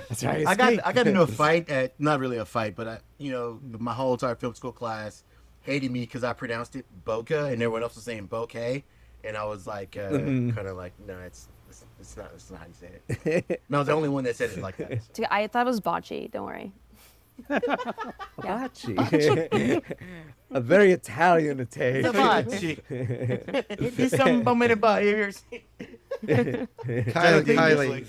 That's right. I got into a fight not really a fight, but my whole entire film school class hated me because I pronounced it Boca and everyone else was saying bokeh, and I was like, kind of like, no, it's not how you say it. And I was the only one that said it like that. I thought it was bocce. Don't worry. Bocce. A very Italian taste. Bocce. It's some moment about yours. Kylee.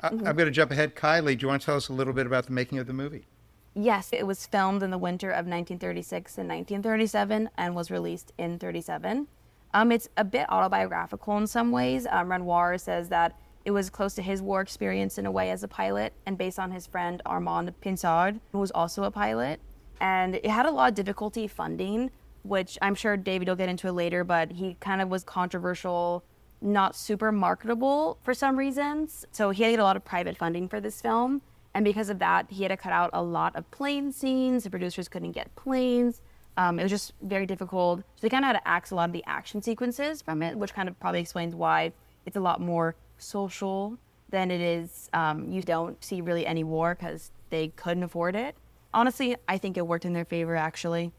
I'm going to jump ahead. Kylee, do you want to tell us a little bit about the making of the movie? Yes, it was filmed in the winter of 1936 and 1937 and was released in 37. It's a bit autobiographical in some ways. Renoir says that it was close to his war experience in a way as a pilot and based on his friend Armand Pinsard, who was also a pilot. And it had a lot of difficulty funding, which I'm sure David will get into it later, but he kind of was controversial, not super marketable for some reasons. So he had to get a lot of private funding for this film. And because of that, he had to cut out a lot of plane scenes. The producers couldn't get planes. It was just very difficult. So they kind of had to axe a lot of the action sequences from it, which kind of probably explains why it's a lot more social than it is. You don't see really any war because they couldn't afford it. Honestly, I think it worked in their favor, actually.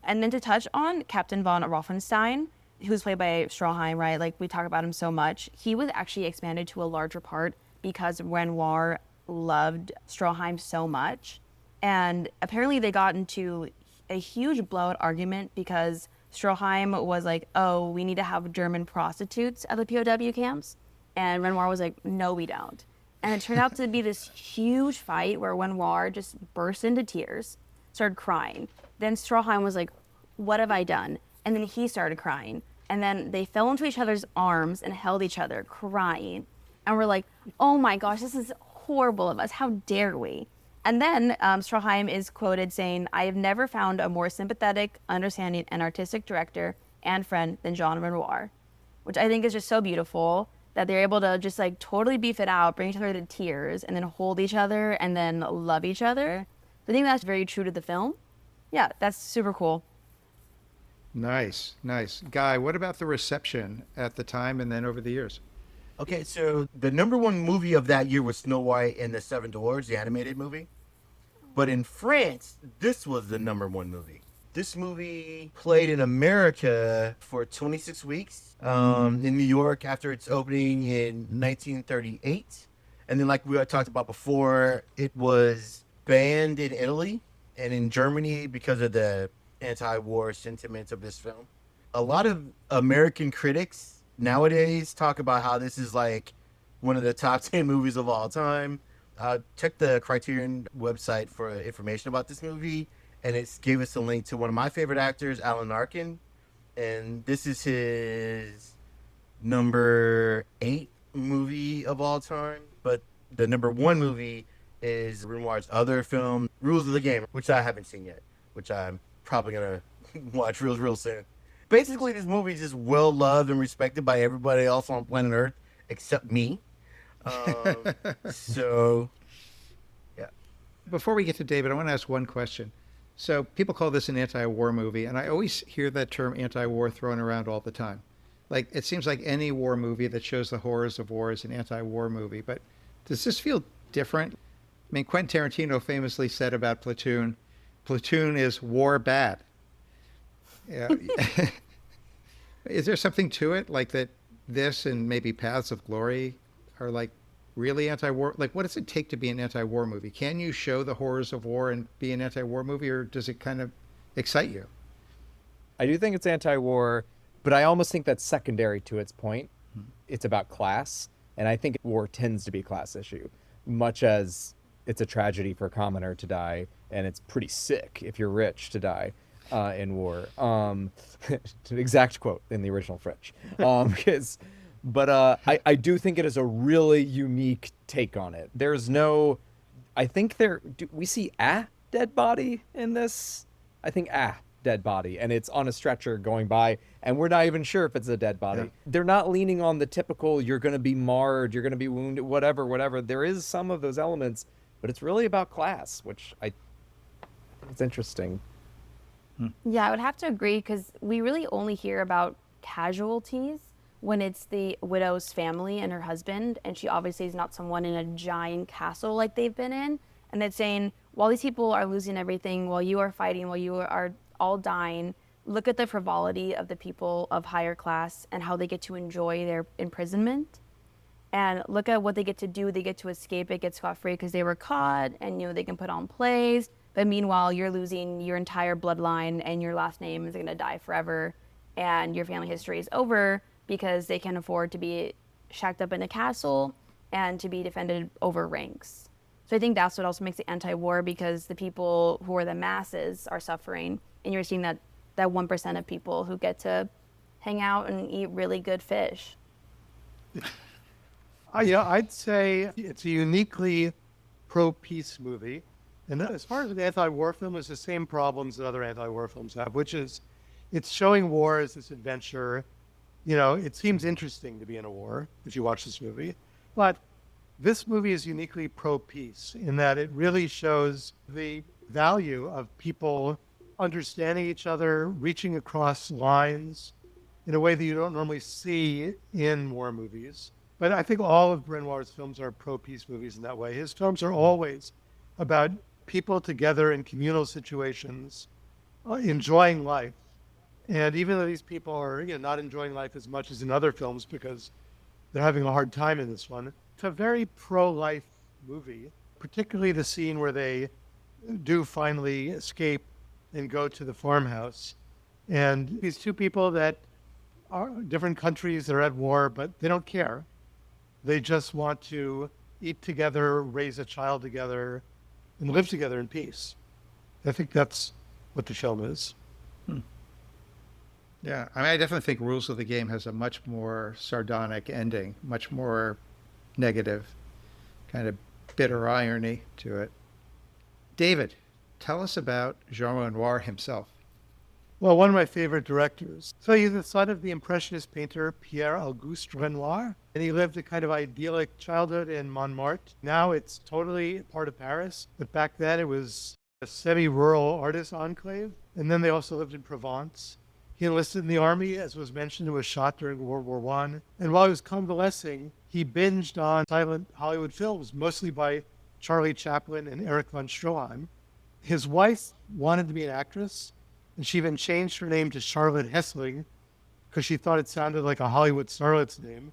And then to touch on Captain von Rauffenstein, who's played by Stroheim, right? Like, we talk about him so much. He was actually expanded to a larger part because Renoir loved Stroheim so much. And apparently they got into a huge blowout argument because Stroheim was like, oh, we need to have German prostitutes at the POW camps. And Renoir was like, no, we don't. And it turned out to be this huge fight where Renoir just burst into tears, started crying. Then Stroheim was like, what have I done? And then he started crying. And then they fell into each other's arms and held each other, crying. And we're like, oh my gosh, this is horrible of us. How dare we? And then Stroheim is quoted saying, I have never found a more sympathetic, understanding, and artistic director and friend than Jean Renoir, which I think is just so beautiful that they're able to just like totally beef it out, bring each other to tears, and then hold each other and then love each other. So I think that's very true to the film. Yeah, that's super cool. Nice. Guy, what about the reception at the time and then over the years? Okay, so the number one movie of that year was Snow White and the Seven Dwarfs, the animated movie. But in France, this was the number one movie. This movie played in America for 26 weeks in New York after its opening in 1938. And then, like we had talked about before, it was banned in Italy and in Germany because of the anti-war sentiments of this film. A lot of American critics nowadays talk about how this is like one of the top 10 movies of all time. Check the Criterion website for information about this movie, and it gave us a link to one of my favorite actors, Alan Arkin, and this is his number 8 movie of all time. But the number 1 movie is Renoir's other film, Rules of the Game, which I haven't seen yet, which I'm probably gonna watch real soon. Basically, this movie is just well loved and respected by everybody else on planet Earth except me. So, yeah. Before we get to David, I want to ask one question. So people call this an anti-war movie, and I always hear that term anti-war thrown around all the time. Like, it seems like any war movie that shows the horrors of war is an anti-war movie, but does this feel different? mean, Quentin Tarantino famously said about Platoon, Platoon is war bad. Yeah. Is there something to it, like that this and maybe Paths of Glory are like really anti-war? Like, what does it take to be an anti-war movie? Can you show the horrors of war and be an anti-war movie, or does it kind of excite you? I do think it's anti-war, but I almost think that's secondary to its point. It's about class, and I think war tends to be a class issue, much as it's a tragedy for a commoner to die, and it's pretty sick if you're rich to die in war. It's an exact quote in the original French. I do think it is a really unique take on it. There's no, I think we see a dead body in this. I think dead body, and it's on a stretcher going by, and we're not even sure if it's a dead body. Yeah. They're not leaning on the typical, you're going to be marred, you're going to be wounded, whatever. There is some of those elements, but it's really about class, which I think it's interesting. Yeah, I would have to agree, because we really only hear about casualties when it's the widow's family and her husband, and she obviously is not someone in a giant castle like they've been in, and it's saying, while these people are losing everything, while you are fighting, while you are all dying, look at the frivolity of the people of higher class and how they get to enjoy their imprisonment, and look at what they get to do. They get to escape it, get scot-free because they were caught, and they can put on plays, but meanwhile you're losing your entire bloodline and your last name is going to die forever, and your family history is over because they can afford to be shacked up in a castle and to be defended over ranks. So I think that's what also makes it anti-war, because the people who are the masses are suffering, and you're seeing that 1% of people who get to hang out and eat really good fish. I'd say it's a uniquely pro-peace movie. And as far as an anti-war film, it's the same problems that other anti-war films have, which is it's showing war as this adventure. It seems interesting to be in a war if you watch this movie, but this movie is uniquely pro-peace in that it really shows the value of people understanding each other, reaching across lines in a way that you don't normally see in war movies. But I think all of Renoir's films are pro-peace movies in that way. His films are always about people together in communal situations, enjoying life. And even though these people are not enjoying life as much as in other films because they're having a hard time in this one, it's a very pro-life movie, particularly the scene where they do finally escape and go to the farmhouse. And these two people that are different countries, they're at war, but they don't care. They just want to eat together, raise a child together, and live together in peace. I think that's what the film is. Yeah, I definitely think Rules of the Game has a much more sardonic ending, much more negative, kind of bitter irony to it. David, tell us about Jean Renoir himself. Well, one of my favorite directors. So he's the son of the Impressionist painter Pierre-Auguste Renoir, and he lived a kind of idyllic childhood in Montmartre. Now it's totally part of Paris, but back then it was a semi-rural artist enclave, and then they also lived in Provence. He enlisted in the army, as was mentioned, and was shot during World War I. And while he was convalescing, he binged on silent Hollywood films, mostly by Charlie Chaplin and Erich von Stroheim. His wife wanted to be an actress, and she even changed her name to Charlotte Hessling because she thought it sounded like a Hollywood starlet's name.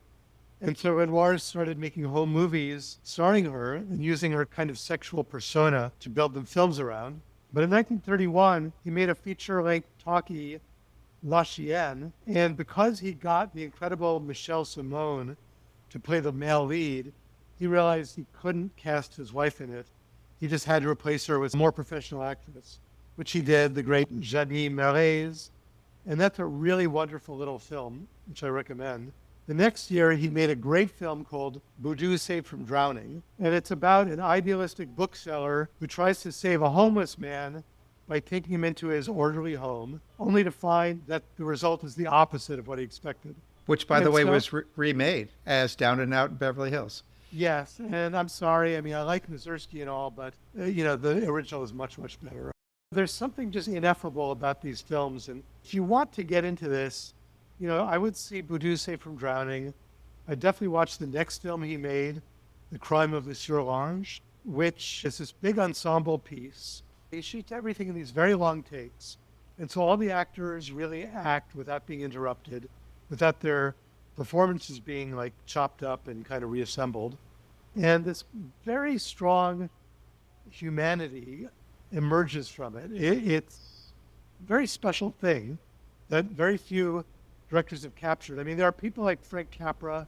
And so Renoir started making home movies starring her and using her kind of sexual persona to build them films around. But in 1931, he made a feature-length talkie, La Chienne, and because he got the incredible Michelle Simone to play the male lead, he realized he couldn't cast his wife in it. He just had to replace her with a more professional actress, which he did, the great Jeannie Mérez. And that's a really wonderful little film, which I recommend. The next year, he made a great film called Boudou Saved from Drowning. And it's about an idealistic bookseller who tries to save a homeless man by taking him into his orderly home, only to find that the result is the opposite of what he expected. Which, by the way, was remade as Down and Out in Beverly Hills. Yes, and I'm sorry. I mean, I like Mazursky and all, but, the original is much, much better. There's something just ineffable about these films. And if you want to get into this, I would see Boudou Saved from Drowning. I definitely watched the next film he made, The Crime of Monsieur Lange. which is this big ensemble piece. They shoot everything in these very long takes. And so all the actors really act without being interrupted, without their performances being like chopped up and kind of reassembled. And this very strong humanity emerges from it. It's a very special thing that very few directors have captured. I mean, there are people like Frank Capra,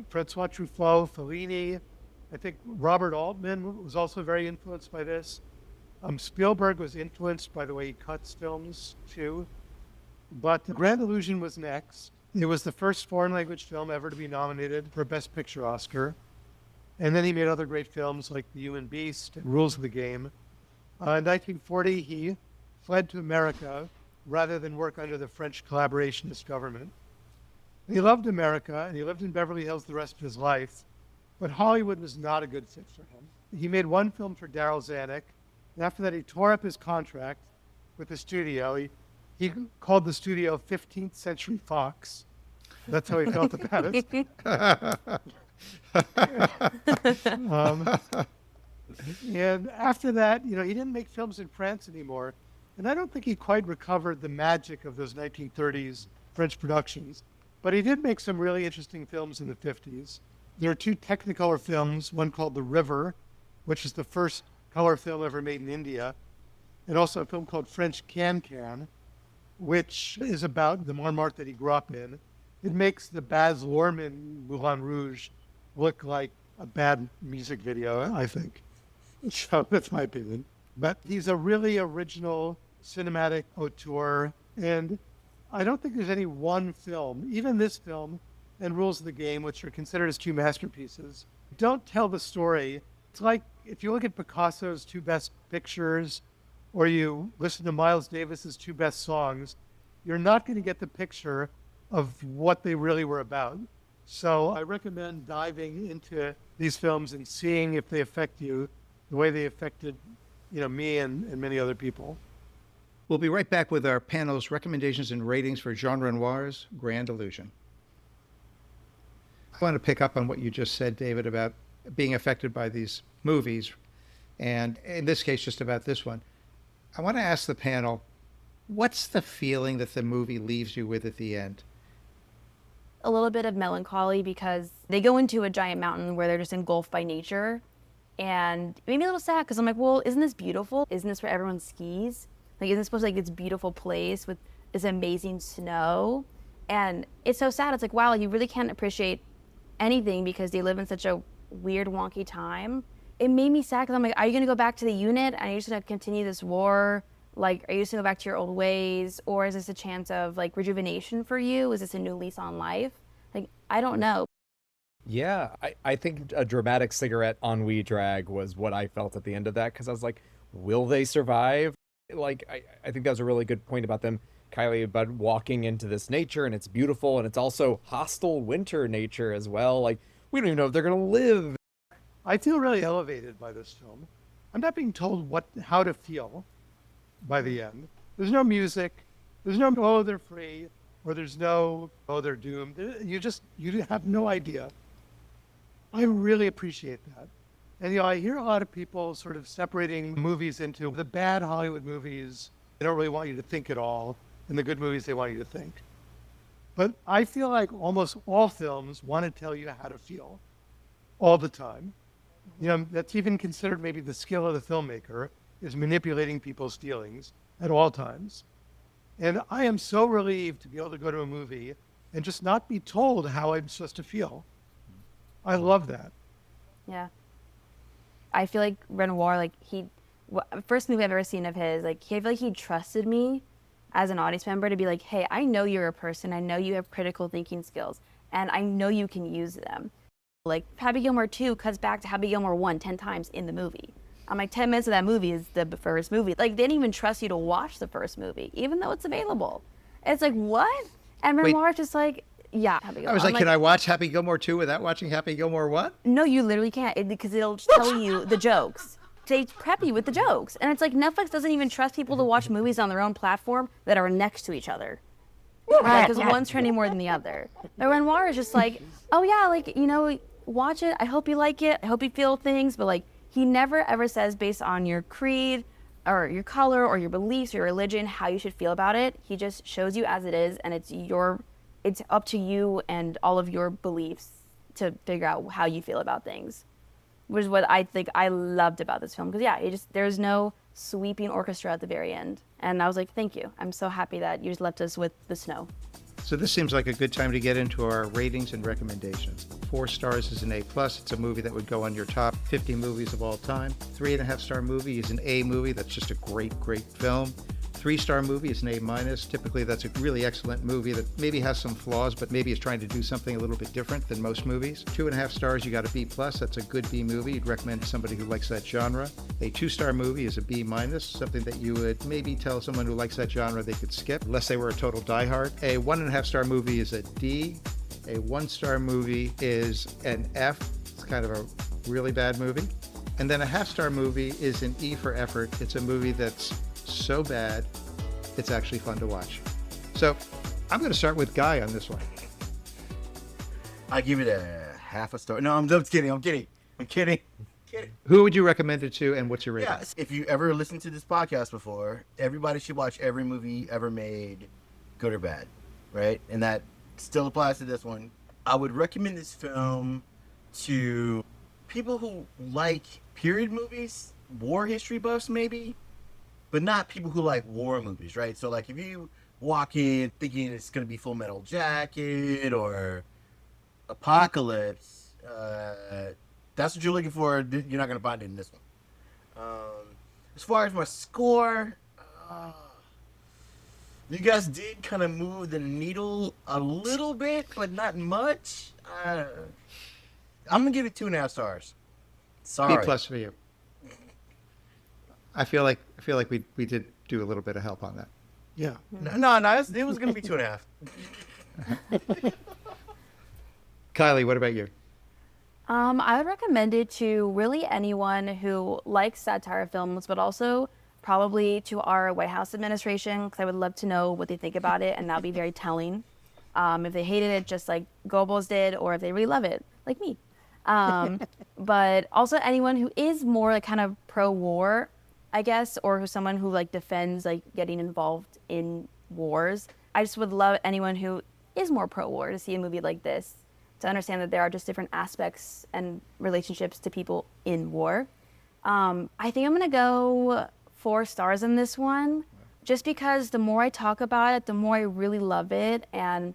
Francois Truffaut, Fellini. I think Robert Altman was also very influenced by this. Spielberg was influenced by the way he cuts films too. But The Grand Illusion was next. It was the first foreign language film ever to be nominated for a Best Picture Oscar. And then he made other great films like The Human Beast and Rules of the Game. In 1940, he fled to America rather than work under the French collaborationist government. He loved America, and he lived in Beverly Hills the rest of his life, but Hollywood was not a good fit for him. He made one film for Darryl Zanuck, and after that he tore up his contract with the studio. He called the studio 15th Century Fox. That's how he felt about it. And after that, he didn't make films in France anymore. And I don't think he quite recovered the magic of those 1930s French productions. But he did make some really interesting films in the 50s. There are two Technicolor films, one called The River, which is the first color film ever made in India, and also a film called French Can-Can, which is about the Montmartre that he grew up in. It makes the Baz Luhrmann Moulin Rouge look like a bad music video, I think. So that's my opinion. But he's a really original cinematic auteur, and I don't think there's any one film, even this film and Rules of the Game, which are considered as two masterpieces, don't tell the story. It's like if you look at Picasso's two best pictures, or you listen to Miles Davis's two best songs, you're not going to get the picture of what they really were about. So I recommend diving into these films and seeing if they affect you the way they affected, me and many other people. We'll be right back with our panel's recommendations and ratings for Jean Renoir's Grand Illusion. I want to pick up on what you just said, David, about being affected by these movies, and in this case, just about this one. I want to ask the panel, what's the feeling that the movie leaves you with at the end? A little bit of melancholy because they go into a giant mountain where they're just engulfed by nature. And it made me a little sad because I'm like, well, isn't this beautiful? Isn't this where everyone skis? Like, isn't this supposed to be like this beautiful place with this amazing snow? And it's so sad. It's like, wow, you really can't appreciate anything because they live in such a weird, wonky time. It made me sad because I'm like, are you going to go back to the unit? And are you just going to continue this war? Like, are you just going to go back to your old ways? Or is this a chance of, like, rejuvenation for you? Is this a new lease on life? Like, I don't know. Yeah, I think a dramatic cigarette ennui drag was what I felt at the end of that, because I was like, will they survive? Like, I think that was a really good point about them, Kylie, about walking into this nature, and it's beautiful, and it's also hostile winter nature as well. Like, we don't even know if they're going to live. I feel really elevated by this film. I'm not being told how to feel by the end. There's no music. There's no, oh, they're free, or there's no, oh, they're doomed. You have no idea. I really appreciate that. And, I hear a lot of people sort of separating movies into the bad Hollywood movies. They don't really want you to think at all. And the good movies, they want you to think. But I feel like almost all films want to tell you how to feel all the time. That's even considered maybe the skill of the filmmaker, is manipulating people's feelings at all times. And I am so relieved to be able to go to a movie and just not be told how I'm supposed to feel. I love that. Yeah. I feel like Renoir, like first movie I've ever seen of his, like I feel like he trusted me as an audience member to be like, hey, I know you're a person. I know you have critical thinking skills, and I know you can use them. Like Happy Gilmore 2 cuts back to Happy Gilmore 1 10 times in the movie. I'm like, 10 minutes of that movie is the first movie. Like, they didn't even trust you to watch the first movie, even though it's available. It's like, what? And Renoir's just like, yeah, Happy Gilmore. I was like, can I watch Happy Gilmore 2 without watching Happy Gilmore 1? No, you literally can't, because it'll tell you the jokes. They prep you with the jokes. And it's like, Netflix doesn't even trust people to watch movies on their own platform that are next to each other. Because one's trending more than the other. But Renoir is just like, oh yeah, like, watch it. I hope you like it. I hope you feel things. But like, He never ever says based on your creed or your color or your beliefs or your religion how you should feel about it. He just shows you as it is, and it's up to you and all of your beliefs to figure out how you feel about things, which is what I think I loved about this film. Because there's no sweeping orchestra at the very end, and I was like, thank you. I'm so happy that you just left us with the snow. So this seems like a good time to get into our ratings and recommendations. 4 stars is an A+. It's a movie that would go on your top 50 movies of all time. 3.5-star movie is an A movie. That's just a great, great film. 3-star movie is an A-. Typically, that's a really excellent movie that maybe has some flaws, but maybe is trying to do something a little bit different than most movies. 2.5 stars, you got a B+. That's a good B movie. You'd recommend to somebody who likes that genre. A 2-star movie is a B-, something that you would maybe tell someone who likes that genre they could skip, unless they were a total diehard. A 1.5-star movie is a D. A 1-star movie is an F. It's kind of a really bad movie. And then a half-star movie is an E for effort. It's a movie that's so bad, it's actually fun to watch. So I'm going to start with Guy on this one. I give it a half a star. No, I'm just kidding. I'm kidding. Who would you recommend it to, and what's your rating? Yes, if you ever listened to this podcast before, everybody should watch every movie ever made, good or bad, right? And that still applies to this one. I would recommend this film to people who like period movies, war history buffs maybe, but not people who like war movies, right? So like if you walk in thinking it's going to be Full Metal Jacket or Apocalypse, that's what you're looking for. You're not going to find it in this one. As far as my score, you guys did kind of move the needle a little bit, but not much. I'm going to give it 2.5 stars. Sorry. B+ for you. I feel like we did do a little bit of help on that. Yeah. No, it was going to be 2.5. Kylie, what about you? I would recommend it to really anyone who likes satire films, but also probably to our White House administration, because I would love to know what they think about it, and that would be very telling. If they hated it just like Goebbels did, or if they really love it, like me. But also anyone who is more like kind of pro-war, I guess, or who's someone who like defends like getting involved in wars. I just would love anyone who is more pro-war to see a movie like this, to understand that there are just different aspects and relationships to people in war. I think I'm gonna go 4 stars on this one, just because the more I talk about it, the more I really love it, and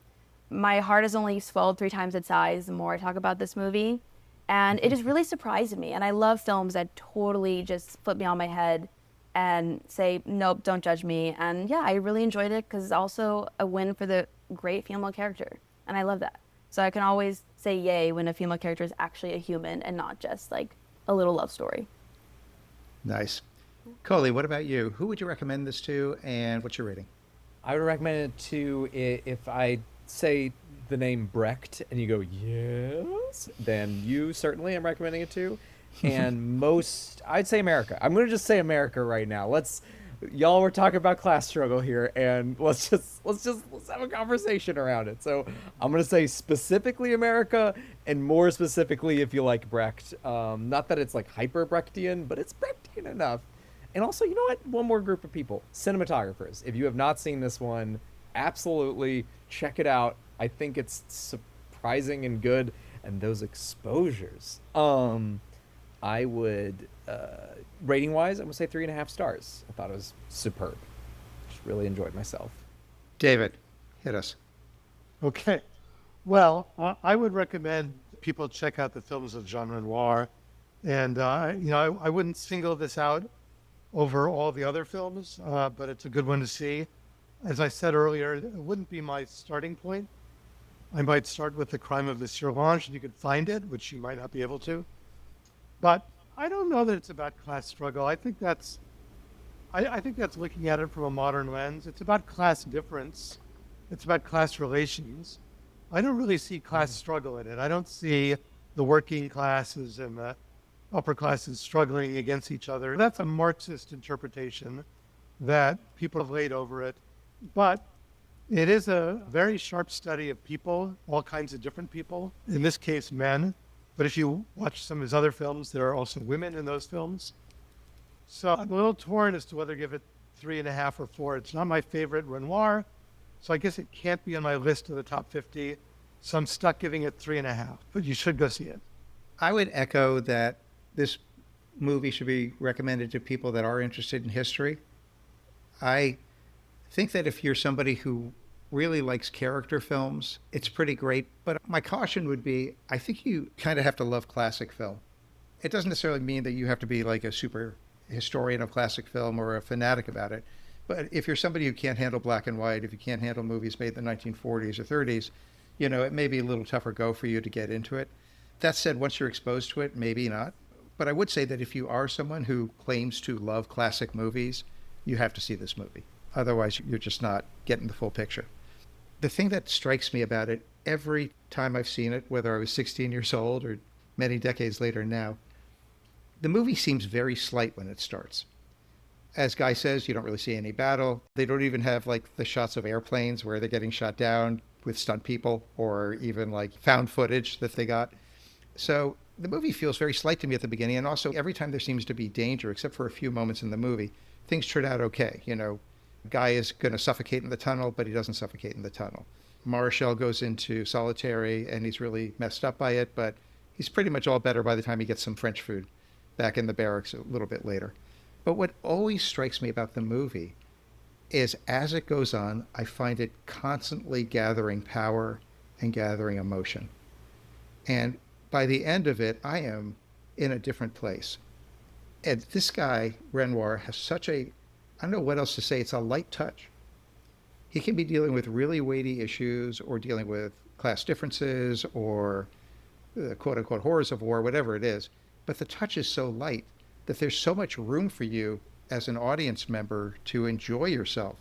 my heart has only swelled 3 times its size the more I talk about this movie. And it just really surprised me. And I love films that totally just flip me on my head and say, nope, don't judge me. And yeah, I really enjoyed it because it's also a win for the great female character. And I love that. So I can always say yay when a female character is actually a human and not just like a little love story. Nice. Cohlie, what about you? Who would you recommend this to, and what's your rating? I would recommend it to, if I say the name Brecht and you go, yes, then you certainly am recommending it to. And I'd say America. I'm going to just say America right now. Y'all were talking about class struggle here, and let's have a conversation around it. So I'm going to say specifically America, and more specifically if you like Brecht. Not that it's like hyper Brechtian, but it's Brechtian enough. And also, you know what? One more group of people, cinematographers. If you have not seen this one, absolutely check it out. I think it's surprising and good. And those exposures, I would, rating wise, I'm gonna say 3.5 stars. I thought it was superb. Just really enjoyed myself. David, hit us. Okay. Well, I would recommend people check out the films of Jean Renoir. And, I wouldn't single this out over all the other films, but it's a good one to see. As I said earlier, it wouldn't be my starting point. I might start with The Crime of Monsieur Lange, and you could find it, which you might not be able to. But I don't know that it's about class struggle. I think that's looking at it from a modern lens. It's about class difference. It's about class relations. I don't really see class struggle in it. I don't see the working classes and the upper classes struggling against each other. That's a Marxist interpretation that people have laid over it. But it is a very sharp study of people, all kinds of different people. In this case, men. But if you watch some of his other films, there are also women in those films. So I'm a little torn as to whether to give it 3.5 or 4. It's not my favorite Renoir, so I guess it can't be on my list of the top 50. So I'm stuck giving it 3.5, but you should go see it. I would echo that this movie should be recommended to people that are interested in history. I think that if you're somebody who really likes character films, it's pretty great. But my caution would be, I think you kind of have to love classic film. It doesn't necessarily mean that you have to be like a super historian of classic film or a fanatic about it. But if you're somebody who can't handle black and white, if you can't handle movies made in the 1940s or 30s, you know, it may be a little tougher go for you to get into it. That said, once you're exposed to it, maybe not. But I would say that if you are someone who claims to love classic movies, you have to see this movie. Otherwise, you're just not getting the full picture. The thing that strikes me about it, every time I've seen it, whether I was 16 years old or many decades later now, the movie seems very slight when it starts. As Guy says, you don't really see any battle. They don't even have like the shots of airplanes where they're getting shot down with stunt people, or even like found footage that they got. So the movie feels very slight to me at the beginning. And also every time there seems to be danger, except for a few moments in the movie, things turn out okay. You know, Guy is going to suffocate in the tunnel, but he doesn't suffocate in the tunnel. Marshall goes into solitary and he's really messed up by it, but he's pretty much all better by the time he gets some French food back in the barracks a little bit later. But what always strikes me about the movie is as it goes on, I find it constantly gathering power and gathering emotion. And by the end of it, I am in a different place. And this guy, Renoir, has such a, I don't know what else to say, it's a light touch. He can be dealing with really weighty issues or dealing with class differences or the quote-unquote horrors of war, whatever it is. But the touch is so light that there's so much room for you as an audience member to enjoy yourself.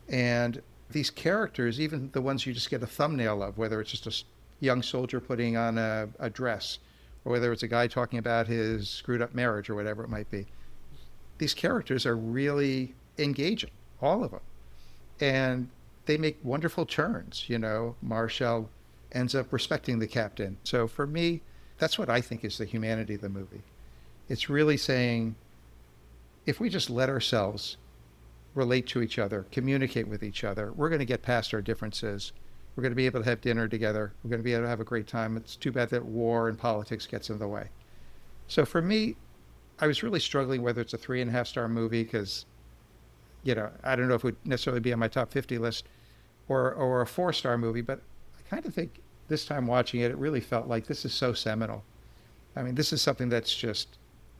And these characters, even the ones you just get a thumbnail of, whether it's just a young soldier putting on a dress, or whether it's a guy talking about his screwed up marriage or whatever it might be, these characters are really engaging, all of them. And they make wonderful turns. You know, Marshall ends up respecting the captain. So for me, that's what I think is the humanity of the movie. It's really saying, if we just let ourselves relate to each other, communicate with each other, we're going to get past our differences. We're going to be able to have dinner together. We're going to be able to have a great time. It's too bad that war and politics gets in the way. So for me, I was really struggling whether it's a 3.5-star movie because, you know, I don't know if it would necessarily be on my top 50 list or a 4-star movie, but I kind of think this time watching it, it really felt like this is so seminal. I mean, this is something that's just,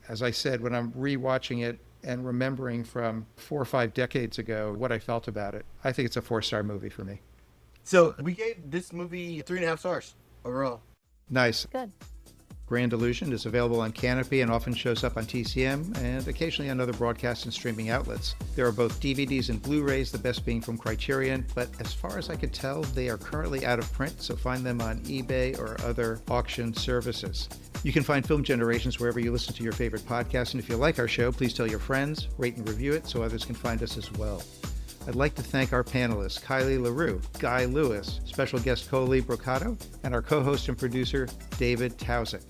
as I said, when I'm rewatching it and remembering from 4 or 5 decades ago what I felt about it, I think it's a 4-star movie for me. So we gave this movie 3.5 stars overall. Nice. Good. Grand Illusion is available on Canopy and often shows up on TCM and occasionally on other broadcast and streaming outlets. There are both DVDs and Blu-rays, the best being from Criterion, but as far as I could tell, they are currently out of print, so find them on eBay or other auction services. You can find Film Generations wherever you listen to your favorite podcast, and if you like our show, please tell your friends, rate and review it so others can find us as well. I'd like to thank our panelists, Kylee, LaRue, Guy Lewis, special guest Cohlie, Brocato, and our co-host and producer, David Tausik.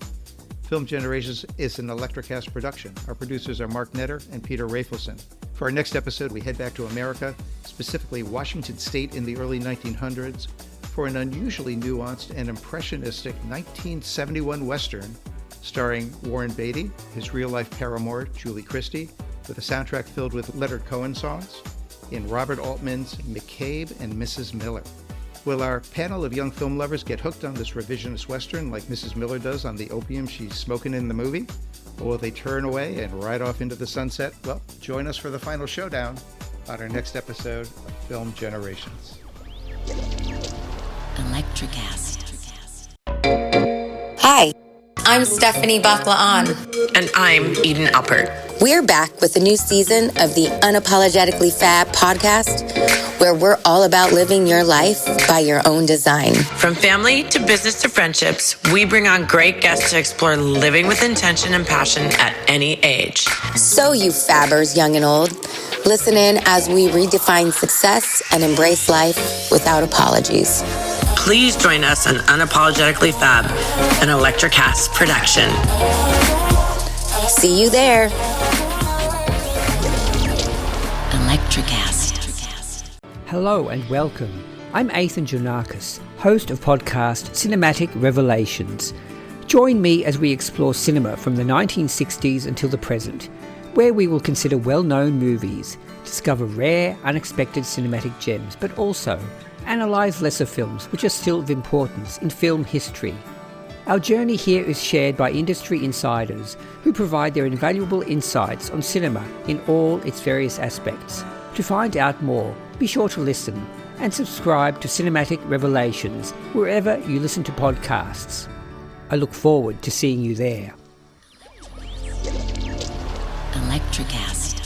Film Generations is an Electrocast production. Our producers are Mark Netter and Peter Rafelson. For our next episode, we head back to America, specifically Washington State in the early 1900s, for an unusually nuanced and impressionistic 1971 Western starring Warren Beatty, his real-life paramour, Julie Christie, with a soundtrack filled with Leonard Cohen songs, in Robert Altman's McCabe and Mrs. Miller. Will our panel of young film lovers get hooked on this revisionist Western like Mrs. Miller does on the opium she's smoking in the movie? Or will they turn away and ride off into the sunset? Well, join us for the final showdown on our next episode of Film Generations. Electrocast. Hi, I'm Stephanie Baclaan. And I'm Eden Alpert. We're back with a new season of the Unapologetically Fab podcast, where we're all about living your life by your own design. From family to business to friendships, we bring on great guests to explore living with intention and passion at any age. So you fabbers, young and old, listen in as we redefine success and embrace life without apologies. please join us on Unapologetically Fab, an Electrocast production. See you there. Electrocast. Hello and welcome. I'm Ethan Janakis, host of podcast Cinematic Revelations. Join me as we explore cinema from the 1960s until the present, where we will consider well-known movies, discover rare, unexpected cinematic gems, but also analyse lesser films which are still of importance in film history. Our journey here is shared by industry insiders who provide their invaluable insights on cinema in all its various aspects. To find out more, be sure to listen and subscribe to Cinematic Revelations wherever you listen to podcasts. I look forward to seeing you there. Electrocast.